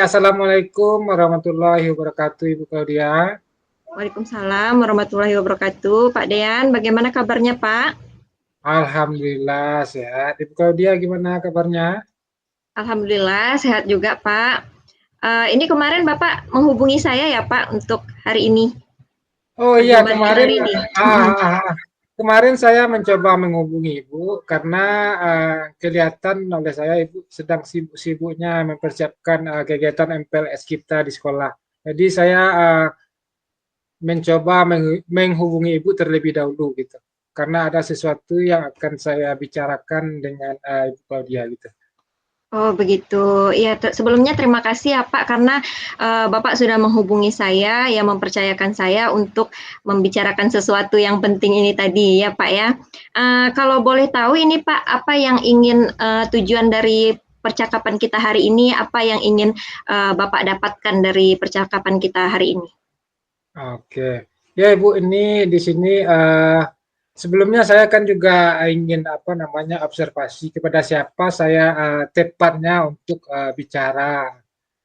Assalamualaikum warahmatullahi wabarakatuh, Ibu Claudia. Waalaikumsalam warahmatullahi wabarakatuh. Pak Dean, bagaimana kabarnya Pak? Alhamdulillah sehat. Ibu Claudia gimana kabarnya? Alhamdulillah sehat juga Pak. Ini kemarin Bapak menghubungi saya ya Pak untuk hari ini, Oh iya, perjumpaan kita hari ini. kemarin saya mencoba menghubungi Ibu karena kelihatan oleh saya Ibu sedang sibuk-sibuknya mempersiapkan kegiatan MPLS kita di sekolah. Jadi saya mencoba menghubungi Ibu terlebih dahulu gitu. Karena ada sesuatu yang akan saya bicarakan dengan Ibu Claudia gitu. Oh begitu. Ya, sebelumnya terima kasih ya Pak karena Bapak sudah menghubungi saya, ya mempercayakan saya untuk membicarakan sesuatu yang penting ini tadi ya Pak ya. Kalau boleh tahu ini Pak, apa yang ingin tujuan dari percakapan kita hari ini, apa yang ingin Bapak dapatkan dari percakapan kita hari ini? Oke, ya Ibu, ini di sini sebelumnya saya kan juga ingin apa namanya observasi kepada siapa saya tepatnya untuk bicara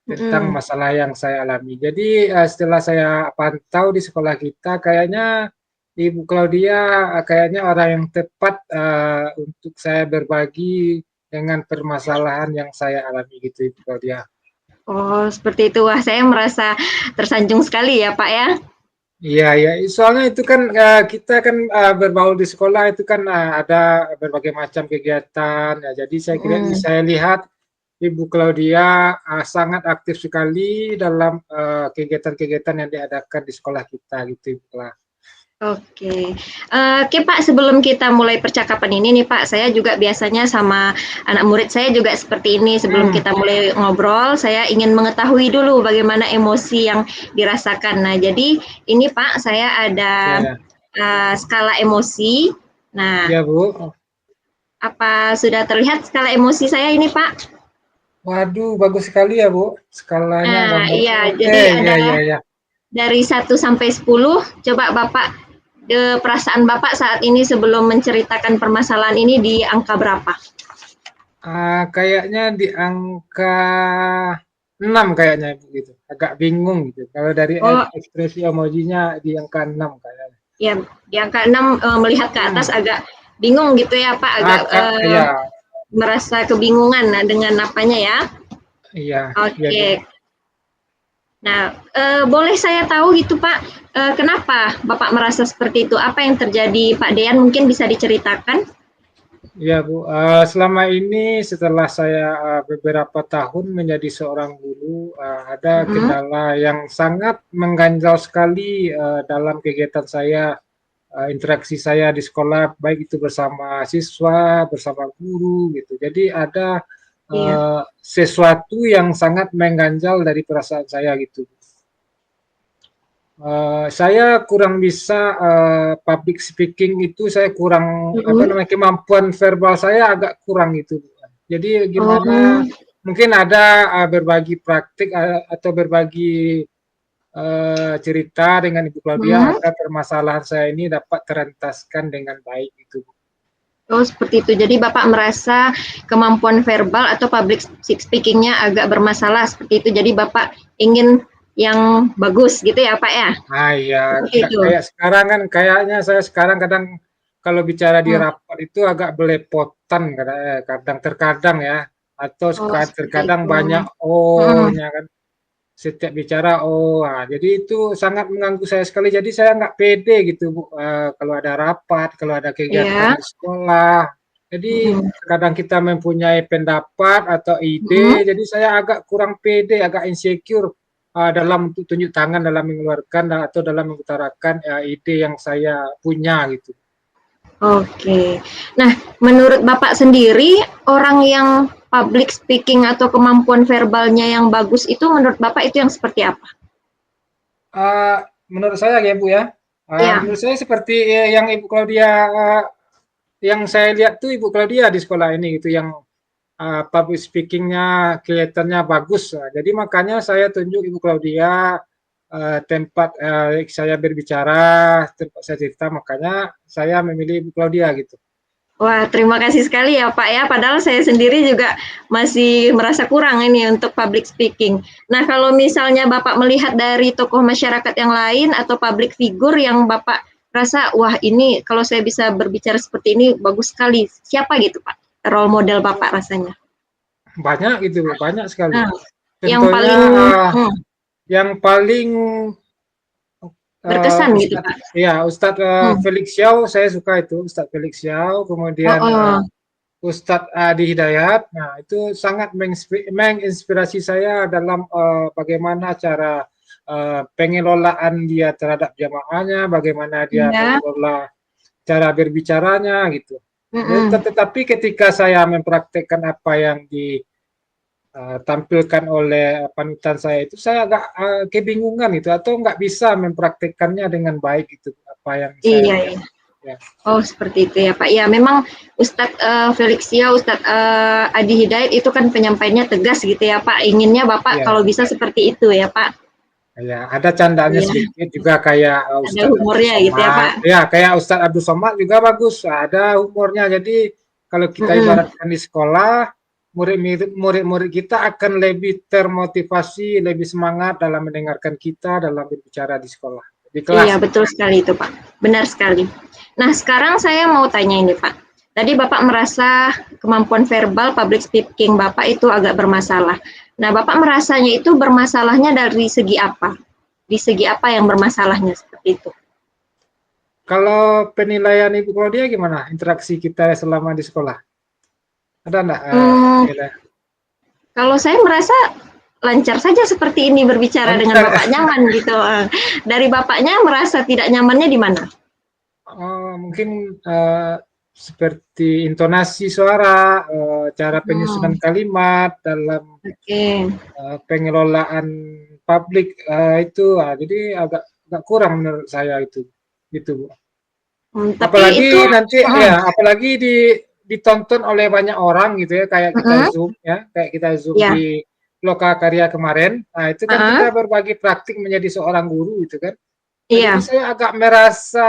tentang Mm-mm. masalah yang saya alami. Jadi setelah saya pantau di sekolah kita, kayaknya Ibu Claudia kayaknya orang yang tepat untuk saya berbagi dengan permasalahan yang saya alami gitu, Ibu Claudia. Oh, seperti itu. Wah, saya merasa tersanjung sekali ya, Pak ya. Iya, ya. Soalnya itu kan kita kan berbaur di sekolah itu kan ada berbagai macam kegiatan. Ya, jadi Mm. saya lihat Ibu Claudia sangat aktif sekali dalam kegiatan-kegiatan yang diadakan di sekolah kita gitu, Ibu Cla. Oke. Oke Pak, sebelum kita mulai percakapan ini nih Pak, saya juga biasanya sama anak murid saya juga seperti ini. Sebelum Hmm, kita mulai ngobrol, saya ingin mengetahui dulu bagaimana emosi yang dirasakan. Nah, jadi ini Pak, saya ada ya, skala emosi. Nah, ya Bu. apa sudah terlihat skala emosi saya ini Pak? Waduh, bagus sekali ya Bu. Skalanya Nah, gambar. iya, Oke, jadi ya, ada ya, ya. dari 1 sampai 10, coba Bapak, perasaan Bapak saat ini sebelum menceritakan permasalahan ini di angka berapa? Kayaknya di angka 6 kayaknya Ibu gitu. Agak bingung gitu. Kalau dari Oh, ekspresi emojinya di angka 6 kayaknya. ya di angka 6, melihat ke atas Hmm. agak bingung gitu ya Pak, agak Ya, merasa kebingungan nah, dengan apanya ya. iya, iya Bu. Oke. Nah, boleh saya tahu gitu Pak, kenapa Bapak merasa seperti itu? Apa yang terjadi Pak Dean mungkin bisa diceritakan? Iya Bu. Selama ini setelah saya beberapa tahun menjadi seorang guru, ada Mm-mm. kendala yang sangat mengganjal sekali dalam kegiatan saya, interaksi saya di sekolah, baik itu bersama siswa, bersama guru gitu. Jadi ada Iya. sesuatu yang sangat mengganjal dari perasaan saya gitu. Saya kurang bisa public speaking itu saya kurang apa Mm-mm. namanya kemampuan verbal saya agak kurang itu. Jadi gimana Oh, mungkin ada berbagi praktik atau berbagi cerita dengan Ibu Claudia mm. agar permasalahan saya ini dapat terentaskan dengan baik itu. Oh, seperti itu. Jadi Bapak merasa kemampuan verbal atau public speaking-nya agak bermasalah seperti itu. Jadi Bapak ingin yang bagus gitu ya, Pak ya? Nah ya Seperti nggak itu. kayak sekarang kan kayaknya saya sekarang kadang kalau bicara di Hmm. rapat itu agak belepotan kadang terkadang ya atau Oh, seperti terkadang itu. banyak Hmm. oh-nya kan setiap bicara oh jadi itu sangat mengganggu saya sekali jadi saya nggak pede gitu Bu kalau ada rapat kalau ada kegiatan Iya. di sekolah jadi Hmm. kadang kita mempunyai pendapat atau Hmm. ide jadi saya agak kurang pede agak insecure dalam untuk tunjuk tangan dalam mengeluarkan atau dalam mengutarakan ide yang saya punya gitu. Oke. Nah, menurut Bapak sendiri, orang yang public speaking atau kemampuan verbalnya yang bagus itu menurut Bapak itu yang seperti apa? Uh, Menurut saya ya Bu ya, Iya. menurut saya seperti yang Ibu Claudia yang saya lihat tuh Ibu Claudia di sekolah ini gitu yang public speaking-nya kelihatannya bagus. Jadi makanya saya tunjuk Ibu Claudia tempat saya berbicara, tempat saya cerita, makanya saya memilih Ibu Claudia gitu. Wah, terima kasih sekali ya Pak ya. Padahal saya sendiri juga masih merasa kurang ini untuk public speaking. Nah, kalau misalnya Bapak melihat dari tokoh masyarakat yang lain atau public figure yang Bapak rasa, wah ini kalau saya bisa berbicara seperti ini bagus sekali. Siapa gitu Pak? Role model Bapak rasanya. Banyak gitu Bu, banyak sekali. Nah, yang Contohnya paling hmm, yang paling berkesan gitu Ustadz, Pak. ya Ustadz Hmm. Felix Xiao, saya suka itu Ustadz Felix Xiao, Oh, kemudian oh. Ustadz Adi Hidayat. Nah, itu sangat menginspirasi saya dalam bagaimana cara pengelolaan dia terhadap jamaahnya, bagaimana dia Iya. mengelola cara berbicaranya gitu. Mm-mm. Tetapi ketika saya mempraktekkan apa yang ditampilkan oleh panutan saya itu, saya agak kebingungan itu atau nggak bisa mempraktekkannya dengan baik itu apa yang saya Iya, lihat. iya. Ya, Oh, seperti itu ya, Pak. Ya, memang Ustadz Felixia, Ustadz Adi Hidayat itu kan penyampaiannya tegas gitu ya, Pak. Inginnya Bapak kalau ya. bisa seperti itu ya, Pak. Ya, ada candanya Iya, sedikit juga kayak ada Ustadz Abdul humornya gitu ya, Pak. Somad. Ya, kayak Ustadz Abdul Somad juga bagus, ada humornya. Jadi kalau kita Mm-mm. ibaratkan di sekolah, murid-murid kita akan lebih termotivasi, lebih semangat dalam mendengarkan kita dalam berbicara di sekolah, di Iya, kelas. betul sekali itu, Pak. Benar sekali. Nah, sekarang saya mau tanya ini, Pak. Tadi Bapak merasa kemampuan verbal public speaking Bapak itu agak bermasalah. Nah, Bapak merasanya itu bermasalahnya dari segi apa? Di segi apa yang bermasalahnya seperti itu? Kalau penilaian Ibu Claudia gimana? Interaksi kita selama di sekolah? Ada enggak Hmm, penilaian? kalau saya merasa lancar saja seperti ini berbicara dengan Lancar. Bapak nyaman gitu. Dari Bapaknya merasa tidak nyamannya di mana? Oh, mungkin seperti intonasi suara, cara penyusunan Hmm, kalimat dalam oke. pengelolaan publik itu, jadi agak kurang menurut saya itu, gitu Bu. Tapi itu Apalagi nanti hmm, ya, apalagi ditonton oleh banyak orang gitu ya, kayak kita hmm, Zoom ya, kayak kita Zoom ya, di Lokakarya kemarin. Nah, itu kan uh, kita berbagi praktik menjadi seorang guru gitu kan. Nah, jadi iya. saya agak merasa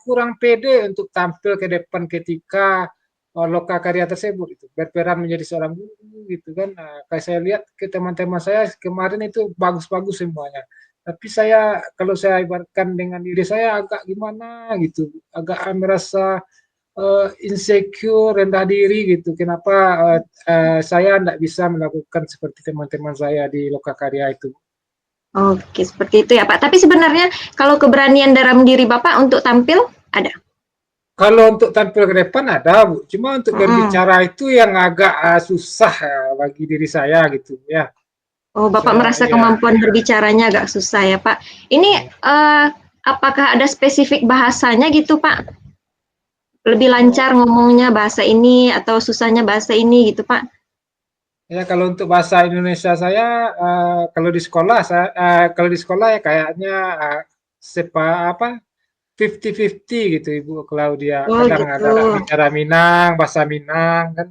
kurang pede untuk tampil ke depan ketika lokakarya tersebut itu berperan menjadi seorang guru gitu kan. Nah, kayak saya lihat ke teman-teman saya kemarin itu bagus-bagus semuanya. Tapi saya kalau saya ibaratkan dengan diri saya agak gimana gitu, agak merasa insecure, rendah diri gitu. Kenapa saya tidak bisa melakukan seperti teman-teman saya di Lokakarya itu. Oke, seperti itu ya Pak. Tapi sebenarnya kalau keberanian dalam diri Bapak untuk tampil ada. Kalau untuk tampil ke depan ada, Bu. Cuma untuk Mm-mm. berbicara itu yang agak susah bagi diri saya gitu ya. Oh, Bapak Saya merasa ya, kemampuan berbicaranya agak susah ya Pak. Ini ya. apakah ada spesifik bahasanya gitu Pak? Lebih Oh, lancar ngomongnya bahasa ini atau susahnya bahasa ini gitu Pak? ya kalau untuk bahasa Indonesia saya kalau di sekolah kalau di sekolah ya kayaknya sepa apa 50-50 gitu Ibu Claudia. Oh Kadang gitu. ada bicara Minang, bahasa Minang kan,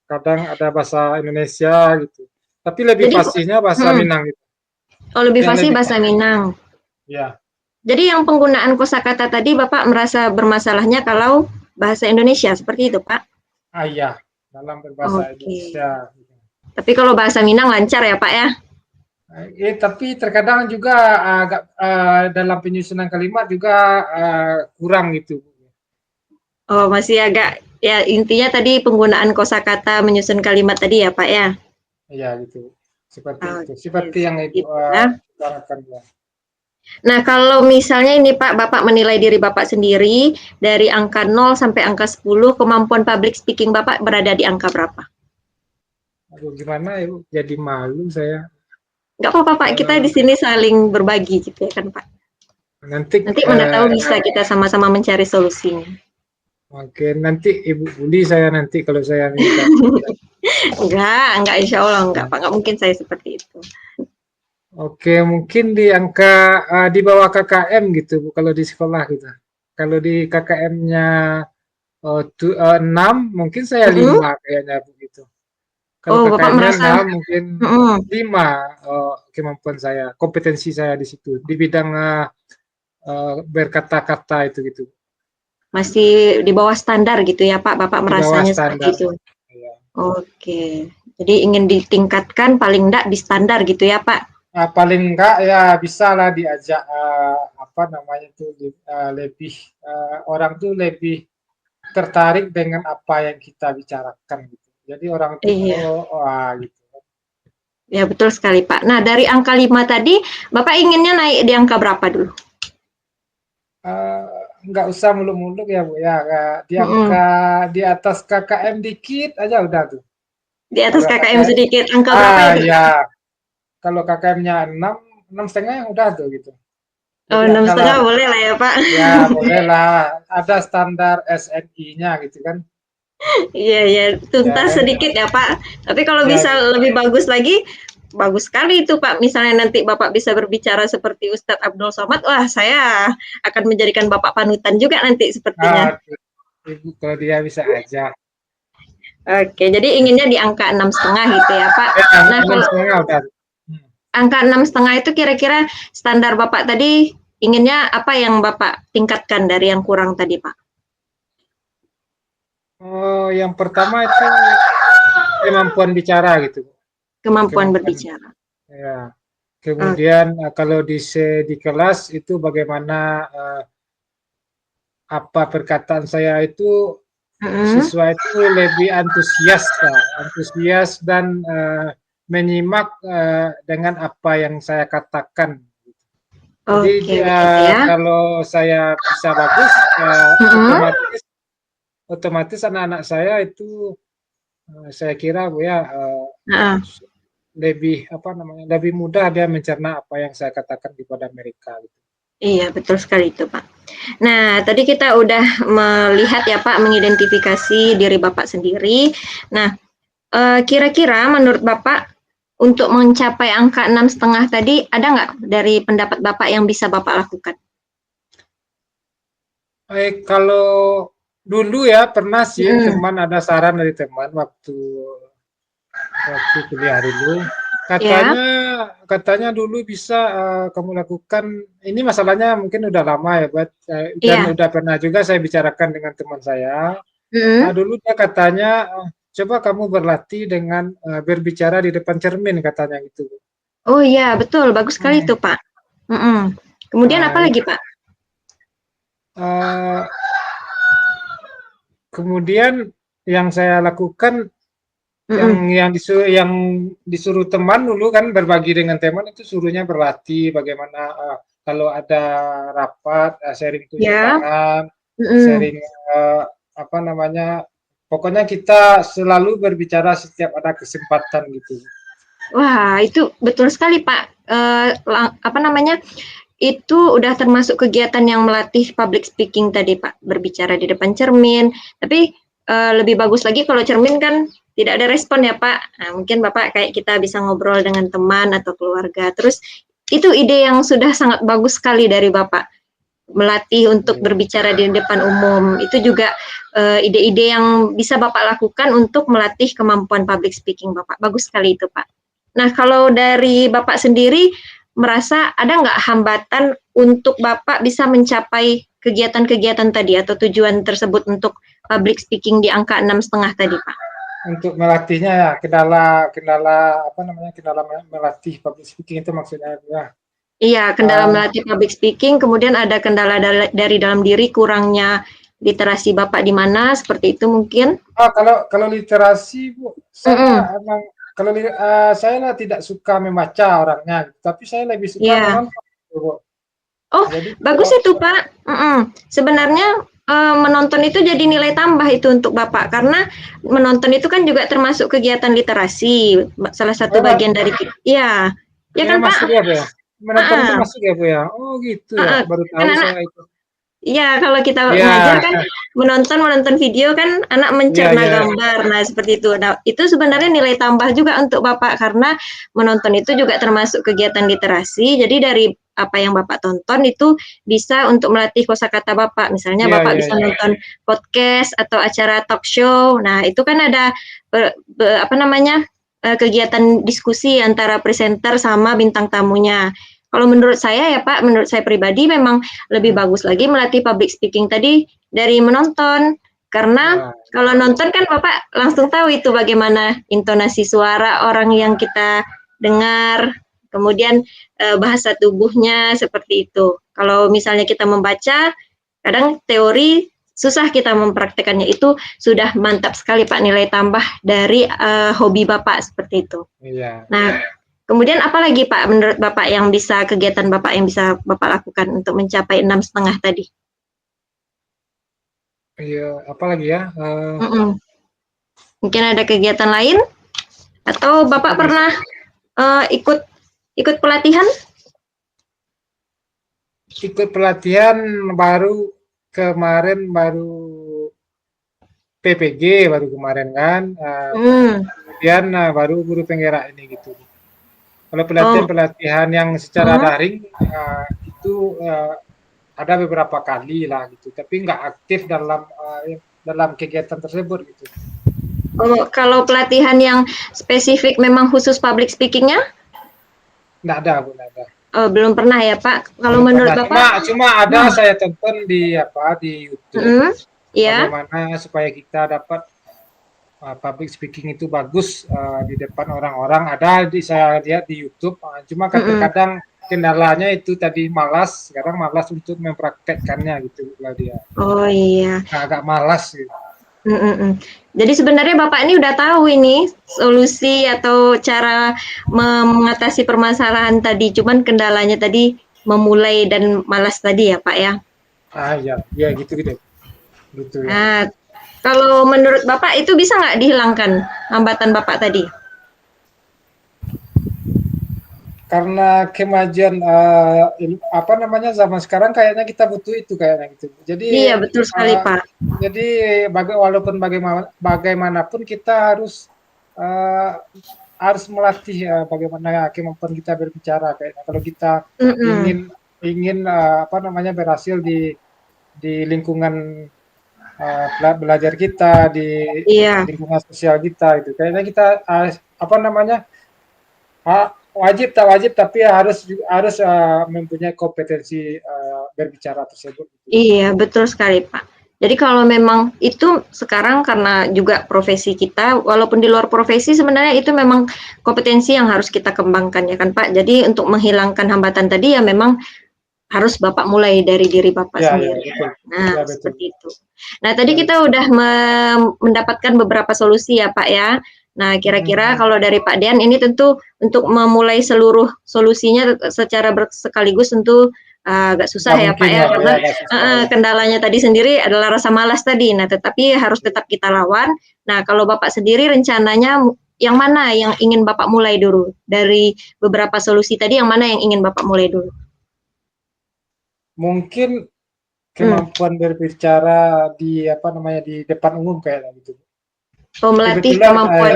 kadang ada bahasa Indonesia gitu. Tapi lebih Jadi, fasihnya bahasa hmm, Minang gitu. oh lebih Yang fasih lebih bahasa Minang. ya. Jadi yang penggunaan kosakata tadi Bapak merasa bermasalahnya kalau bahasa Indonesia seperti itu Pak? Iya, dalam berbahasa Oke. Indonesia. Tapi kalau bahasa Minang lancar ya Pak ya? Tapi terkadang juga agak dalam penyusunan kalimat juga kurang gitu. Oh, masih agak ya intinya tadi penggunaan kosakata menyusun kalimat tadi ya, Pak ya. Iya gitu. Seperti itu. Oke, Seperti yang seperti Ibu itu ya. utarakan ya. Nah, kalau misalnya ini Pak, Bapak menilai diri Bapak sendiri dari angka 0 sampai angka 10, kemampuan public speaking Bapak berada di angka berapa? Aduh, gimana Ibu? Jadi malu saya. Nggak apa-apa Pak, kita di Eh, sini saling berbagi gitu ya kan Pak. nanti Nanti mana tahu bisa kita sama-sama mencari solusinya. mungkin nanti Ibu bully saya nanti kalau saya minta. Enggak, insya Allah enggak Pak, enggak mungkin saya seperti itu. Oke, mungkin di angka di bawah KKM gitu Bu, kalau di sekolah gitu. Kalau di KKM-nya 6, mungkin saya Mm-mm. 5 kayaknya begitu. Kalau Oh, Bapak KKM-nya merasa 6, mungkin mm-mm. 5 kemampuan saya, kompetensi saya di situ, di bidang berkata-kata itu gitu. masih di bawah standar gitu ya Pak, Bapak di bawah merasanya standar. seperti itu. Ya. Oke, jadi ingin ditingkatkan paling enggak di standar gitu ya Pak? Paling enggak ya bisa lah diajak apa namanya itu lebih orang tuh lebih tertarik dengan apa yang kita bicarakan gitu. Jadi orang tuh Iya, gitu. ya betul sekali Pak. Nah dari angka 5 tadi, Bapak inginnya naik di angka berapa dulu? Eh, nggak usah muluk-muluk ya Bu ya. Di Mm-mm. angka di atas KKM dikit aja udah tuh. Di atas Kalau KKM KKM, sedikit, angka berapa itu? ya kalau KKM-nya 6, 6,5 udah tuh gitu. Oh, Jadi enam adalah setengah boleh lah ya Pak. ya bolehlah ada standar SNI-nya gitu kan. Iya, ya, Ya tuntas kan? sedikit ya Pak. Tapi kalau Ya, bisa lebih bagus lagi, bagus sekali itu Pak. Misalnya nanti Bapak bisa berbicara seperti Ustadz Abdul Somad, wah saya akan menjadikan Bapak panutan juga nanti sepertinya. Ibu kalau dia bisa aja. Oke, jadi inginnya di angka 6,5 gitu ya Pak. Ya, Nah, enam kalau setengah udah. Hmm. angka 6,5 itu kira-kira standar Bapak tadi inginnya apa yang Bapak tingkatkan dari yang kurang tadi Pak? Oh, yang pertama itu kemampuan bicara gitu. Kemampuan Kemampuan berbicara. ya. Oke. Kemudian kalau di kelas itu bagaimana apa perkataan saya itu Mm-mm. siswa itu lebih antusias ya, antusias dan menyimak dengan apa yang saya katakan. Jadi Oke, begitu ya. kalau saya bisa bagus, Mm-mm. otomatis otomatis anak-anak saya itu saya kira Bu ya Nah, lebih apa namanya lebih mudah dia mencerna apa yang saya katakan kepada mereka. Gitu. iya, betul sekali itu, Pak. Nah, tadi kita udah melihat ya, Pak, mengidentifikasi diri Bapak sendiri. Nah, kira-kira menurut Bapak untuk mencapai angka 6,5 tadi, ada nggak dari pendapat Bapak yang bisa Bapak lakukan? Kalau dulu ya pernah sih Mm, teman ada saran dari teman waktu kuliah dulu. ya, Katanya katanya dulu bisa kamu lakukan ini masalahnya mungkin udah lama ya, dan iya. udah pernah juga saya bicarakan dengan teman saya. Mm. Dulu dia katanya coba kamu berlatih dengan berbicara di depan cermin katanya gitu. Oh iya, betul, bagus sekali Hmm. itu, Pak. Mm-mm. Kemudian apa Nah, lagi, Pak? eh, kemudian yang saya lakukan Mm-mm. yang disuruh teman dulu kan berbagi dengan teman itu suruhnya berlatih bagaimana kalau ada rapat sharing tunjuk Ya, tangan, mm-mm. sharing apa namanya pokoknya kita selalu berbicara setiap ada kesempatan gitu. Wah, itu betul sekali, Pak. Apa namanya? Itu udah termasuk kegiatan yang melatih public speaking tadi, Pak. Berbicara di depan cermin. Tapi lebih bagus lagi kalau cermin kan tidak ada respon ya, Pak. Nah, mungkin Bapak kayak kita bisa ngobrol dengan teman atau keluarga. Terus itu ide yang sudah sangat bagus sekali dari Bapak. Melatih untuk Ya. berbicara di depan umum. Itu juga ide-ide yang bisa Bapak lakukan untuk melatih kemampuan public speaking Bapak. Bagus sekali itu, Pak. Nah, kalau dari Bapak sendiri merasa ada nggak hambatan untuk Bapak bisa mencapai kegiatan-kegiatan tadi atau tujuan tersebut untuk public speaking di angka 6,5 tadi, Pak? Untuk melatihnya ya kendala kendala apa namanya kendala melatih public speaking itu maksudnya ya. Iya, kendala Uh, melatih public speaking, kemudian ada kendala dari dalam diri kurangnya literasi Bapak di mana, seperti itu mungkin? kalau literasi Bu, Mm-mm. saya emang kalau saya tidak suka membaca orangnya, tapi saya lebih suka Iya. menonton, Bu. Oh, Jadi bagus itu, Pak. Sebenarnya menonton itu jadi nilai tambah itu untuk Bapak karena menonton itu kan juga termasuk kegiatan literasi, salah satu memang bagian dari ya. Ya ya kan, Pak? masuk ya Bu ya. Menonton itu Heeh, masuk ya Bu ya. Oh gitu ya, heeh. baru Kan tahu anak saya itu. iya, kalau kita ngajar Iya, kan menonton video kan anak iya, mencerna iya. gambar. Nah, seperti itu. Nah, itu sebenarnya nilai tambah juga untuk Bapak karena menonton itu juga termasuk kegiatan literasi. Jadi dari apa yang Bapak tonton itu bisa untuk melatih kosakata Bapak. Misalnya Iya, Bapak iya, bisa iya. nonton podcast atau acara talk show. Nah, itu kan ada apa namanya? Kegiatan diskusi antara presenter sama bintang tamunya. kalau menurut saya ya Pak, menurut saya pribadi memang lebih bagus lagi melatih public speaking tadi dari menonton. Karena Nah, kalau nonton kan Bapak langsung tahu itu bagaimana intonasi suara orang yang kita dengar, kemudian bahasa tubuhnya seperti itu. Kalau misalnya kita membaca, kadang teori susah kita mempraktekannya, itu sudah mantap sekali Pak nilai tambah dari hobi Bapak seperti itu. iya. Nah, kemudian apa lagi Pak menurut Bapak yang bisa kegiatan Bapak yang bisa Bapak lakukan untuk mencapai 6,5 tadi? Iya, apalagi ya? Mm-mm. Mungkin ada kegiatan lain atau Bapak pernah ikut ikut pelatihan? Ikut pelatihan baru kemarin, baru PPG baru kemarin kan. Hmm. Kemudian baru guru penggerak ini gitu. Kalau Oh, pelatihan-pelatihan yang secara mm. daring itu ada beberapa kali lah gitu, tapi nggak aktif dalam kegiatan tersebut gitu. Oh, kalau pelatihan yang spesifik memang khusus public speakingnya? Nggak ada, Bu, nggak ada. Belum pernah ya Pak. Kalau Belum menurut pernah. Bapak? Cuma ada Hmm. saya tonton di YouTube Ya. bagaimana supaya kita dapat public speaking itu bagus di depan orang-orang. Ada saya lihat di YouTube, cuma kan Mm-mm. terkadang kendalanya itu tadi malas, sekarang malas untuk mempraktekkannya gitu lah dia. Oh iya. Agak malas gitu. Mm-mm. Jadi sebenarnya Bapak ini udah tahu ini solusi atau cara mengatasi permasalahan tadi, cuman kendalanya tadi memulai dan malas tadi ya Pak ya. Ya, ya gitu gitu. Gitu ya. Nah, kalau menurut Bapak itu bisa nggak dihilangkan hambatan Bapak tadi? Karena kemajuan apa namanya zaman sekarang kayaknya kita butuh itu kayaknya gitu. Iya, betul sekali Uh, Pak. jadi walaupun bagaimanapun kita uh, harus melatih bagaimana kemampuan kita berbicara kayaknya. Kalau kita Mm-mm. ingin ingin apa namanya berhasil di lingkungan belajar kita, di Iya. lingkungan sosial kita itu. Kayaknya kita apa namanya wajib tak wajib tapi harus harus mempunyai kompetensi berbicara tersebut. Iya, betul sekali, Pak. Jadi kalau memang itu sekarang karena juga profesi kita, walaupun di luar profesi sebenarnya itu memang kompetensi yang harus kita kembangkan ya kan, Pak. Jadi untuk menghilangkan hambatan tadi ya memang harus Bapak mulai dari diri Bapak Ya, ya, sendiri. betul. Nah, Ya, betul. seperti itu. Nah, tadi Ya, kita betul. udah mendapatkan beberapa solusi ya, Pak ya. Nah, kira-kira Hmm. kalau dari Pak Dian ini tentu untuk memulai seluruh solusinya secara sekaligus tentu agak susah Nggak ya, Pak mungkin ya, ya, ya karena agak susah ya. kendalanya tadi sendiri adalah rasa malas tadi. Nah, tetapi harus tetap kita lawan. Nah, kalau Bapak sendiri rencananya yang mana yang ingin Bapak mulai dulu? Dari beberapa solusi tadi yang mana yang ingin Bapak mulai dulu? Mungkin Hmm. kemampuan berbicara di apa namanya di depan umum kayaknya gitu. Oh, melatih Kebetulan kemampuan.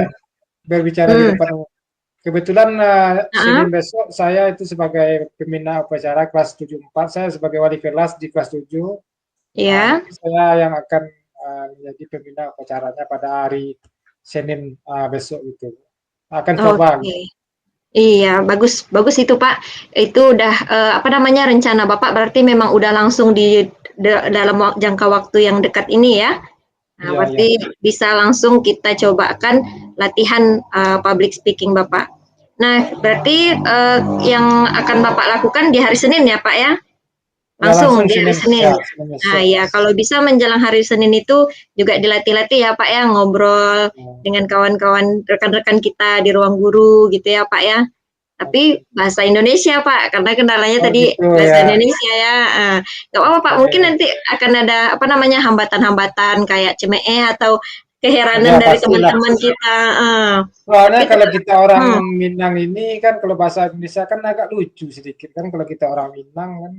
berbicara di Hmm. depan umum. Kebetulan Nah, Senin besok saya itu sebagai pembina upacara kelas 74, saya sebagai wali kelas di kelas 7. ya. Nanti saya yang akan menjadi pembina upacaranya pada hari Senin besok itu. Akan coba. Oke. Iya, bagus bagus itu, Pak. Itu udah, apa namanya, rencana Bapak berarti memang udah langsung di dalam jangka waktu yang dekat ini ya? Nah, Iya, iya. berarti bisa langsung kita cobakan latihan, public speaking Bapak. Nah, berarti, yang akan Bapak lakukan di hari Senin ya, Pak, ya? Ya Langsung langsung di hari Senin, Senin. ya Senin Nah, besok. ya kalau bisa menjelang hari Senin itu juga dilatih-latih ya Pak ya, ngobrol Ya, dengan kawan-kawan rekan-rekan kita di ruang guru gitu ya Pak ya. Tapi oke. bahasa Indonesia Pak, karena kendalanya Oh tadi gitu bahasa ya. Indonesia ya. Nggak apa-apa Pak, Ya, mungkin ya. nanti akan ada apa namanya hambatan-hambatan kayak cemeh atau Ya keheranan dari pastilah. teman-teman kita. Soalnya Tapi kalau tetap, kita orang hmm, Minang ini kan kalau bahasa Indonesia kan agak lucu sedikit kan kalau kita orang Minang kan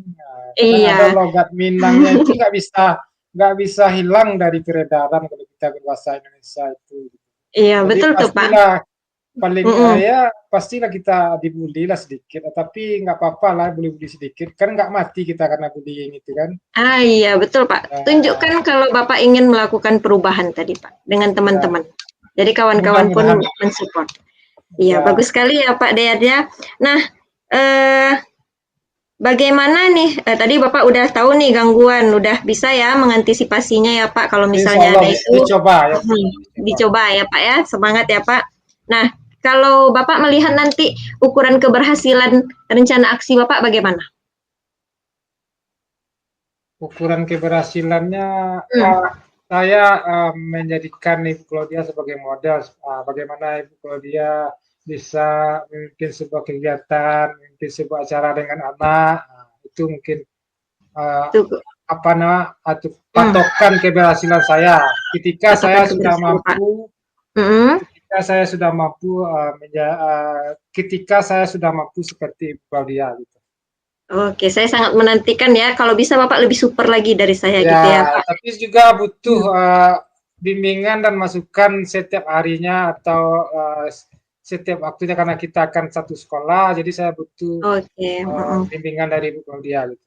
kadang ada iya. logat Minangnya itu nggak bisa hilang dari peredaran kalau kita berbahasa Indonesia itu. Iya, Jadi betul tuh Pak. pastilah paling Mm-mm. ya pastilah kita dibully lah sedikit, tapi nggak apa-apa lah bully-bully sedikit kan nggak mati kita karena bullying itu kan. Iya betul Pak. Ya, Tunjukkan kalau Bapak ingin melakukan perubahan tadi Pak dengan ya teman-teman. Jadi kawan-kawan pun mudah-mudahan mensupport. Iya ya bagus sekali ya Pak Dayat ya. Nah, eh, bagaimana nih? Tadi Bapak udah tahu nih gangguan, udah bisa ya mengantisipasinya ya Pak. Kalau Insya misalnya Allah ada bisa itu, dicoba ya Bu. Dicoba. dicoba ya Pak ya. Semangat ya Pak. Nah, kalau Bapak melihat nanti ukuran keberhasilan rencana aksi Bapak bagaimana? Ukuran keberhasilannya, Hmm, saya menjadikan Ibu Claudia sebagai model, bagaimana Ibu Claudia bisa memimpin sebuah kegiatan, memimpin sebuah acara dengan anak, itu mungkin eh, tuh. apa nama atau Hmm, patokan keberhasilan saya ketika patokan saya sudah keberhasilan Pak. mampu Hmm. ketika saya sudah mampu ketika saya sudah mampu seperti Ibu Claudia gitu. Oke, saya sangat menantikan ya. Kalau bisa Bapak lebih super lagi dari saya Ya, gitu ya Pak. tapi juga butuh Hmm. bimbingan dan masukan setiap harinya atau setiap waktunya karena kita akan satu sekolah, jadi saya butuh Oke. Mm-mm. bimbingan dari Ibu Claudia gitu.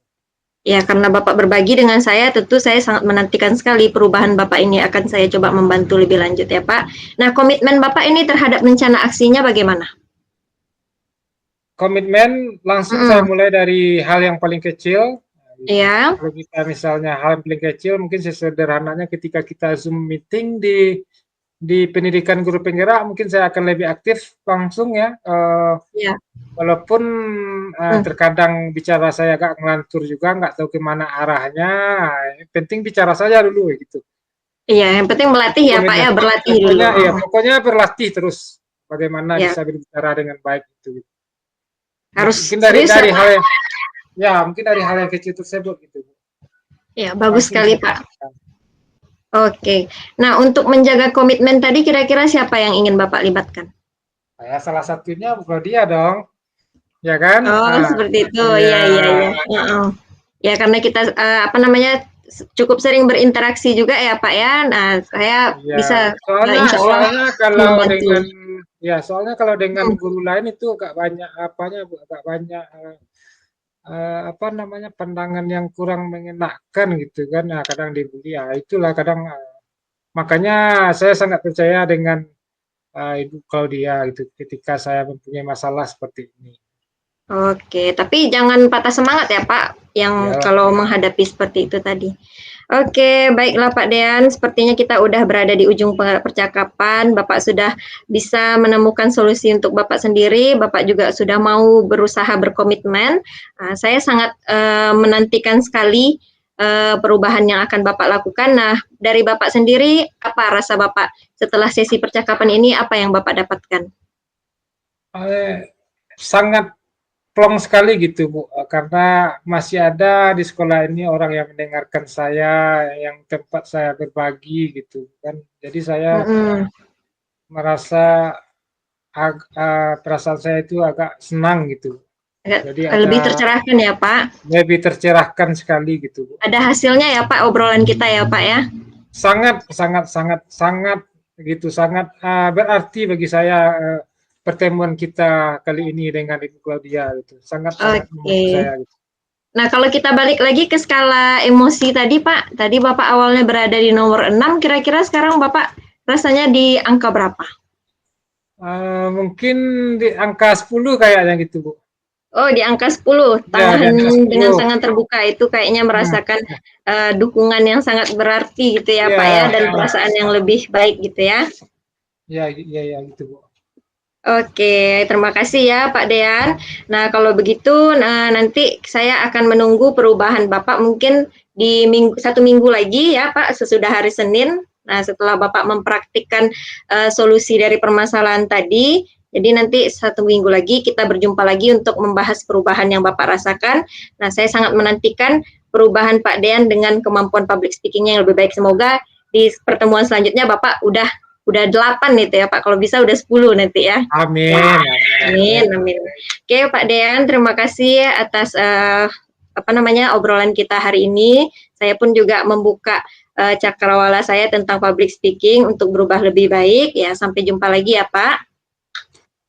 Ya, karena Bapak berbagi dengan saya, tentu saya sangat menantikan sekali perubahan Bapak ini. Akan saya coba membantu lebih lanjut ya, Pak. Nah, komitmen Bapak ini terhadap rencana aksinya bagaimana? Komitmen langsung saya Mm-mm. mulai dari hal yang paling kecil. Nah, gitu. Ya, Kalau kita misalnya hal yang paling kecil, mungkin sesederhananya ketika kita Zoom meeting di pendidikan guru penggerak, mungkin saya akan lebih aktif langsung ya. ya. Walaupun Hmm. terkadang bicara saya agak ngelantur juga, nggak tahu kemana arahnya. Yang penting bicara saja dulu gitu. Iya, yang penting melatih ya, Pak Komitmen. ya, berlatih dulu. Pokoknya ya, Mm-mm. pokoknya berlatih terus bagaimana Ya, bisa berbicara dengan baik itu. Gitu. harus Mungkin dari serius ya, dari Pak. hal yang ya mungkin dari hal yang kecil tersebut gitu. Ya, bagus Langsung sekali, saya Pak. lakukan. Oke. Nah, untuk menjaga komitmen tadi kira-kira siapa yang ingin Bapak libatkan? Saya salah satunya bukan dia dong, ya kan? Oh, seperti itu. Ya, Iya, iya, iya. Heeh. Ya, karena kita apa namanya cukup sering berinteraksi juga ya, Pak ya. Nah, saya ya. bisa Soalnya, insya Allah soalnya kalau membantu. dengan ya, soalnya kalau dengan Hmm, guru lain itu agak banyak apanya, Bu, agak banyak apa namanya pandangan yang kurang mengenakan gitu kan. Nah, kadang dibully. Ya, itulah kadang makanya saya sangat percaya dengan Ibu Claudia gitu ketika saya mempunyai masalah seperti ini. Oke, tapi jangan patah semangat ya, Pak, yang Ya, kalau menghadapi seperti itu tadi. Oke, baiklah Pak Dean, sepertinya kita udah berada di ujung percakapan. Bapak sudah bisa menemukan solusi untuk Bapak sendiri. Bapak juga sudah mau berusaha berkomitmen. Saya sangat menantikan sekali perubahan yang akan Bapak lakukan. Nah, dari Bapak sendiri, apa rasa Bapak setelah sesi percakapan ini? Apa yang Bapak dapatkan? sangat plong sekali gitu Bu, karena masih ada di sekolah ini orang yang mendengarkan saya, yang tempat saya berbagi gitu kan. Jadi saya Mm-mm. merasa perasaan saya itu agak senang gitu. Agak Jadi ada lebih tercerahkan ya Pak. lebih tercerahkan sekali gitu Bu. Ada hasilnya ya Pak obrolan kita ya Pak ya. Sangat sangat sangat sangat gitu, sangat berarti bagi saya pertemuan kita kali ini dengan Ibu Claudia gitu. Sangat sangat membantu Oke. saya gitu. Nah, kalau kita balik lagi ke skala emosi tadi Pak, tadi Bapak awalnya berada di nomor 6, kira-kira sekarang Bapak rasanya di angka berapa? Mungkin di angka 10 kayaknya gitu, Bu. Oh, di angka 10. Ya, di Tangan angka dengan 10. tangan terbuka itu kayaknya Nah, merasakan dukungan yang sangat berarti gitu ya Pak ya, ya, dan perasaan yang lebih baik gitu ya. ya, ya, ya gitu, Bu. Oke, terima kasih ya Pak Dean. Nah, kalau begitu, nanti saya akan menunggu perubahan Bapak mungkin di satu minggu lagi ya Pak, sesudah hari Senin. Nah, setelah Bapak mempraktikkan solusi dari permasalahan tadi, jadi nanti satu minggu lagi kita berjumpa lagi untuk membahas perubahan yang Bapak rasakan. Nah, saya sangat menantikan perubahan Pak Dean dengan kemampuan public speaking-nya yang lebih baik. Semoga di pertemuan selanjutnya Bapak udah 8 nih ya Pak, kalau bisa udah 10 nanti ya. Amin, Ya, amin, amin, amin. amin. Oke Pak Dean, terima kasih atas apa namanya obrolan kita hari ini. Saya pun juga membuka cakrawala saya tentang public speaking untuk berubah lebih baik. Ya, sampai jumpa lagi ya Pak.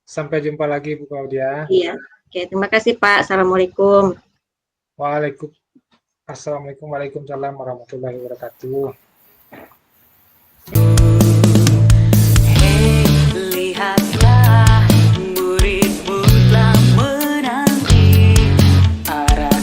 Sampai jumpa lagi, Bu Claudia. Iya. Oke, terima kasih Pak. Assalamualaikum. Assalamualaikum warahmatullahi wabarakatuh. Lihatlah muridmu telah menanti arah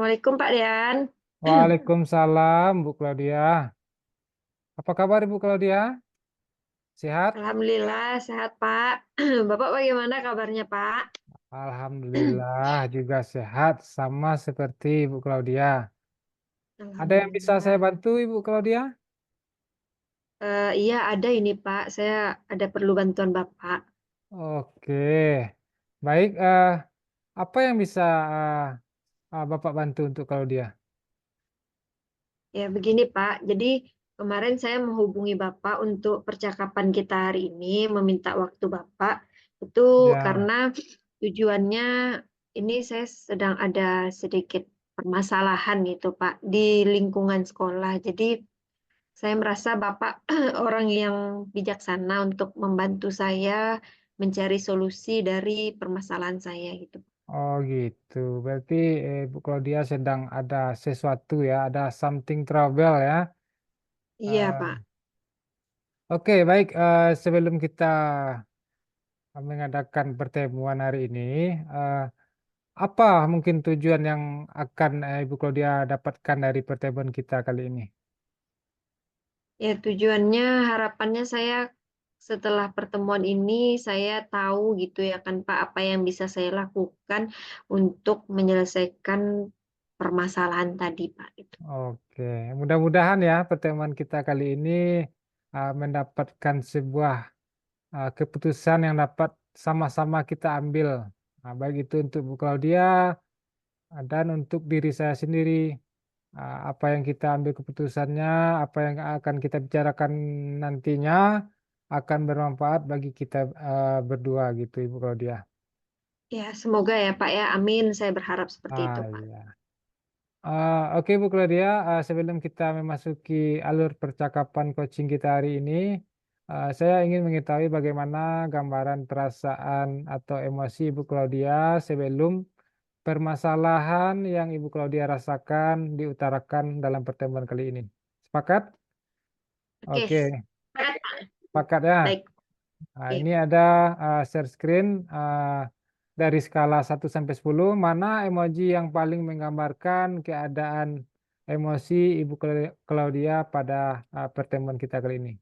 Assalamualaikum Pak Dian. Waalaikumsalam, Bu Claudia. Apa kabar Ibu Claudia? Sehat? Alhamdulillah sehat Pak. Bapak bagaimana kabarnya Pak? Alhamdulillah juga sehat, sama seperti Ibu Claudia. Ada yang bisa saya Alhamdulillah. bantu Ibu Claudia? Iya ada ini Pak, saya ada perlu bantuan Bapak. Oke, baik. Apa yang bisa Bapak bantu untuk Claudia? Ya begini Pak, jadi kemarin saya menghubungi Bapak untuk percakapan kita hari ini, meminta waktu Bapak. Itu Ya, karena tujuannya ini saya sedang ada sedikit permasalahan gitu Pak di lingkungan sekolah. Jadi saya merasa Bapak orang yang bijaksana untuk membantu saya mencari solusi dari permasalahan saya gitu. oh gitu. Berarti Ibu Claudia sedang ada sesuatu ya, ada something trouble ya. Iya, Eh, Pak. Oke, baik. Sebelum kita mengadakan pertemuan hari ini, eh, apa mungkin tujuan yang akan Ibu Claudia dapatkan dari pertemuan kita kali ini? Ya, tujuannya harapannya saya setelah pertemuan ini saya tahu gitu ya kan Pak apa yang bisa saya lakukan untuk menyelesaikan permasalahan tadi Pak itu. Oke, mudah-mudahan ya pertemuan kita kali ini mendapatkan sebuah keputusan yang dapat sama-sama kita ambil. Nah, baik itu untuk Bu Claudia dan untuk diri saya sendiri. Apa yang kita ambil keputusannya, apa yang akan kita bicarakan nantinya akan bermanfaat bagi kita berdua gitu, Ibu Claudia. Ya, semoga ya Pak ya. Amin. Saya berharap seperti itu Pak. Iya. Oke Bu Claudia, sebelum kita memasuki alur percakapan coaching kita hari ini, saya ingin mengetahui bagaimana gambaran perasaan atau emosi Ibu Claudia sebelum permasalahan yang Ibu Claudia rasakan diutarakan dalam pertemuan kali ini. Sepakat? Oke. Oke, Sepakat, Pak. sepakat ya. Baik. Nah, Oke. ini ada share screen dari skala 1 sampai 10, mana emoji yang paling menggambarkan keadaan emosi Ibu Claudia pada pertemuan kita kali ini.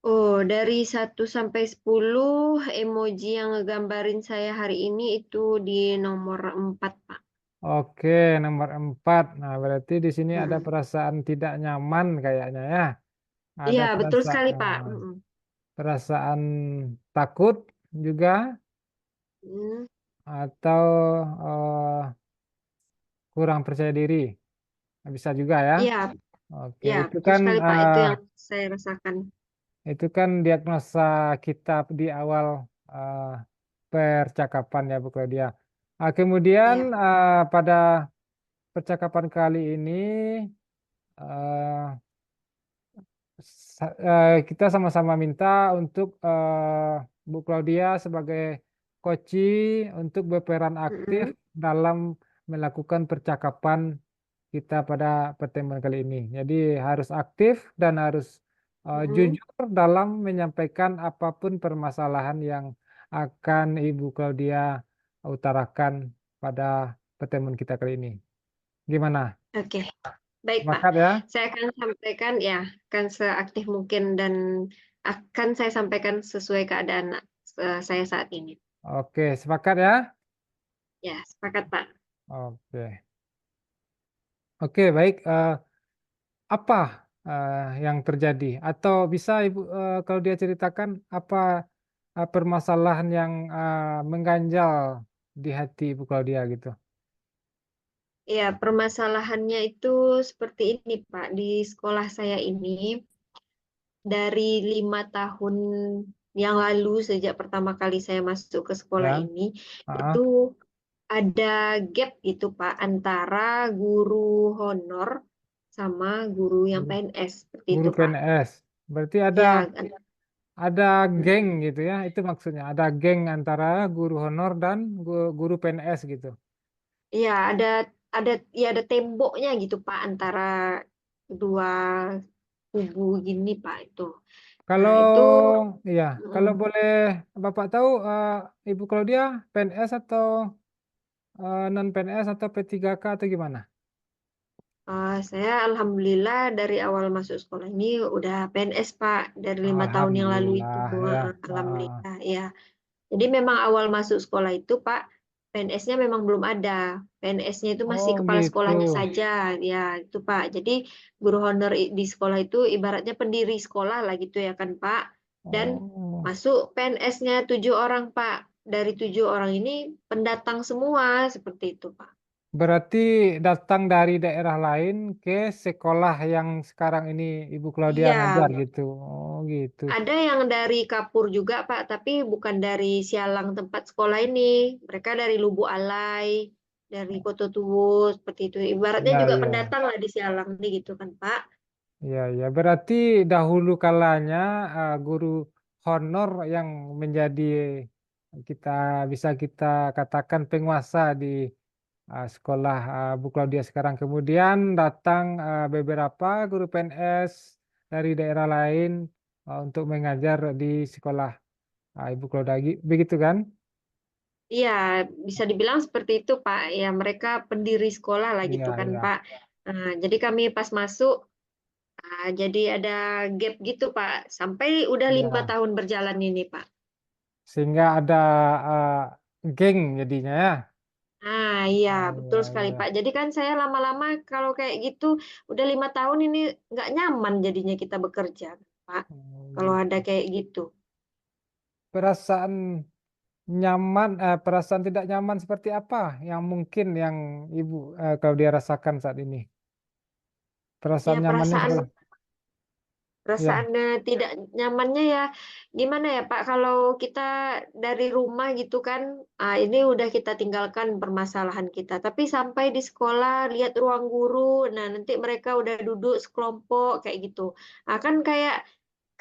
Oh, dari 1 sampai 10 emoji yang ngegambarin saya hari ini itu di nomor 4 Pak. Oke, nomor 4. Nah, berarti di sini ada Mm-mm. perasaan tidak nyaman kayaknya ya. Ada Iya, betul sekali Pak. perasaan Mm-mm. perasaan takut juga Mm. atau kurang percaya diri. Bisa juga ya. Iya, Oke, ya, itu betul kan sekali Pak. Itu yang saya rasakan. diagnosa kita di awal eh, percakapan ya Bu Claudia. Kemudian Iya. pada percakapan kali ini eh, kita sama-sama minta untuk Bu Claudia sebagai coach untuk berperan aktif Mm-mm. dalam melakukan percakapan kita pada pertemuan kali ini. Jadi harus aktif dan harus Mm-mm. jujur dalam menyampaikan apapun permasalahan yang akan Ibu Claudia utarakan pada pertemuan kita kali ini. Gimana? Oke, baik Pak. Sepakat ya? Saya akan sampaikan ya, akan seaktif mungkin dan akan saya sampaikan sesuai keadaan saya saat ini. Oke, sepakat ya? Ya, sepakat Pak. Oke. Oke, baik. Apa yang terjadi? Atau bisa Ibu kalau dia ceritakan apa permasalahan yang mengganjal di hati Ibu Claudia gitu? Ya, permasalahannya itu seperti ini Pak. Di sekolah saya ini dari 5 tahun yang lalu sejak pertama kali saya masuk ke sekolah Ya, ini itu ah, ada gap gitu Pak antara guru honor sama guru yang guru, PNS seperti guru itu Pak. PNS. Berarti Ya, ada geng gitu ya? Itu maksudnya ada geng antara guru honor dan guru PNS gitu. ya ada ya ada temboknya gitu Pak antara kedua kubu gini Pak itu. Nah, Kalau itu iya, kalau mm, boleh Bapak tahu Ibu Claudia PNS atau non PNS atau P3K atau gimana? Saya alhamdulillah dari awal masuk sekolah ini udah PNS Pak dari 5 tahun yang lalu itu. Alhamdulillah ya. Alhamdulillah ya. Jadi memang awal masuk sekolah itu Pak, PNS-nya memang belum ada. PNS-nya itu masih Oh kepala gitu. sekolahnya saja, ya itu Pak. Jadi guru honor di sekolah itu ibaratnya pendiri sekolah lah gitu ya kan Pak. Dan Oh, masuk PNS-nya 7 orang Pak. Dari 7 orang ini pendatang semua seperti itu Pak. berarti datang dari daerah lain ke sekolah yang sekarang ini Ibu Claudia Iya, ngajar gitu. Oh gitu. ada yang dari Kapur juga, Pak, tapi bukan dari Sialang tempat sekolah ini. Mereka dari Lubuk Alai, dari Kota Tuwu, seperti itu. Ibaratnya Ya juga ya. pendatang lah di Sialang nih gitu kan, Pak. Ya, ya, berarti dahulu kalanya guru honor yang menjadi kita bisa kita katakan penguasa di sekolah Bu Claudia sekarang. Kemudian datang beberapa guru PNS dari daerah lain untuk mengajar di sekolah Ibu Claudia, begitu kan? Iya, bisa dibilang seperti itu, Pak. Ya, mereka pendiri sekolah lah gitu Iya, kan, iya. Pak. Nah, jadi kami pas masuk, jadi ada gap gitu, Pak. Sampai udah 5 tahun berjalan ini, Pak. Sehingga ada geng jadinya ya. Ah iya betul Iya, sekali Pak. iya. Jadi kan saya lama-lama kalau kayak gitu udah 5 tahun ini nggak nyaman jadinya kita bekerja Pak. Oh, Kalau ada gitu. kayak gitu. Perasaan nyaman, perasaan tidak nyaman seperti apa yang mungkin yang Ibu kalau dia rasakan saat ini? Perasaan Ya nyamannya sebelah. Ya, perasaannya tidak nyamannya ya gimana ya Pak? Kalau kita dari rumah gitu kan, ini udah kita tinggalkan permasalahan kita. Tapi sampai di sekolah lihat ruang guru, nah nanti mereka udah duduk sekelompok kayak gitu. Kan kayak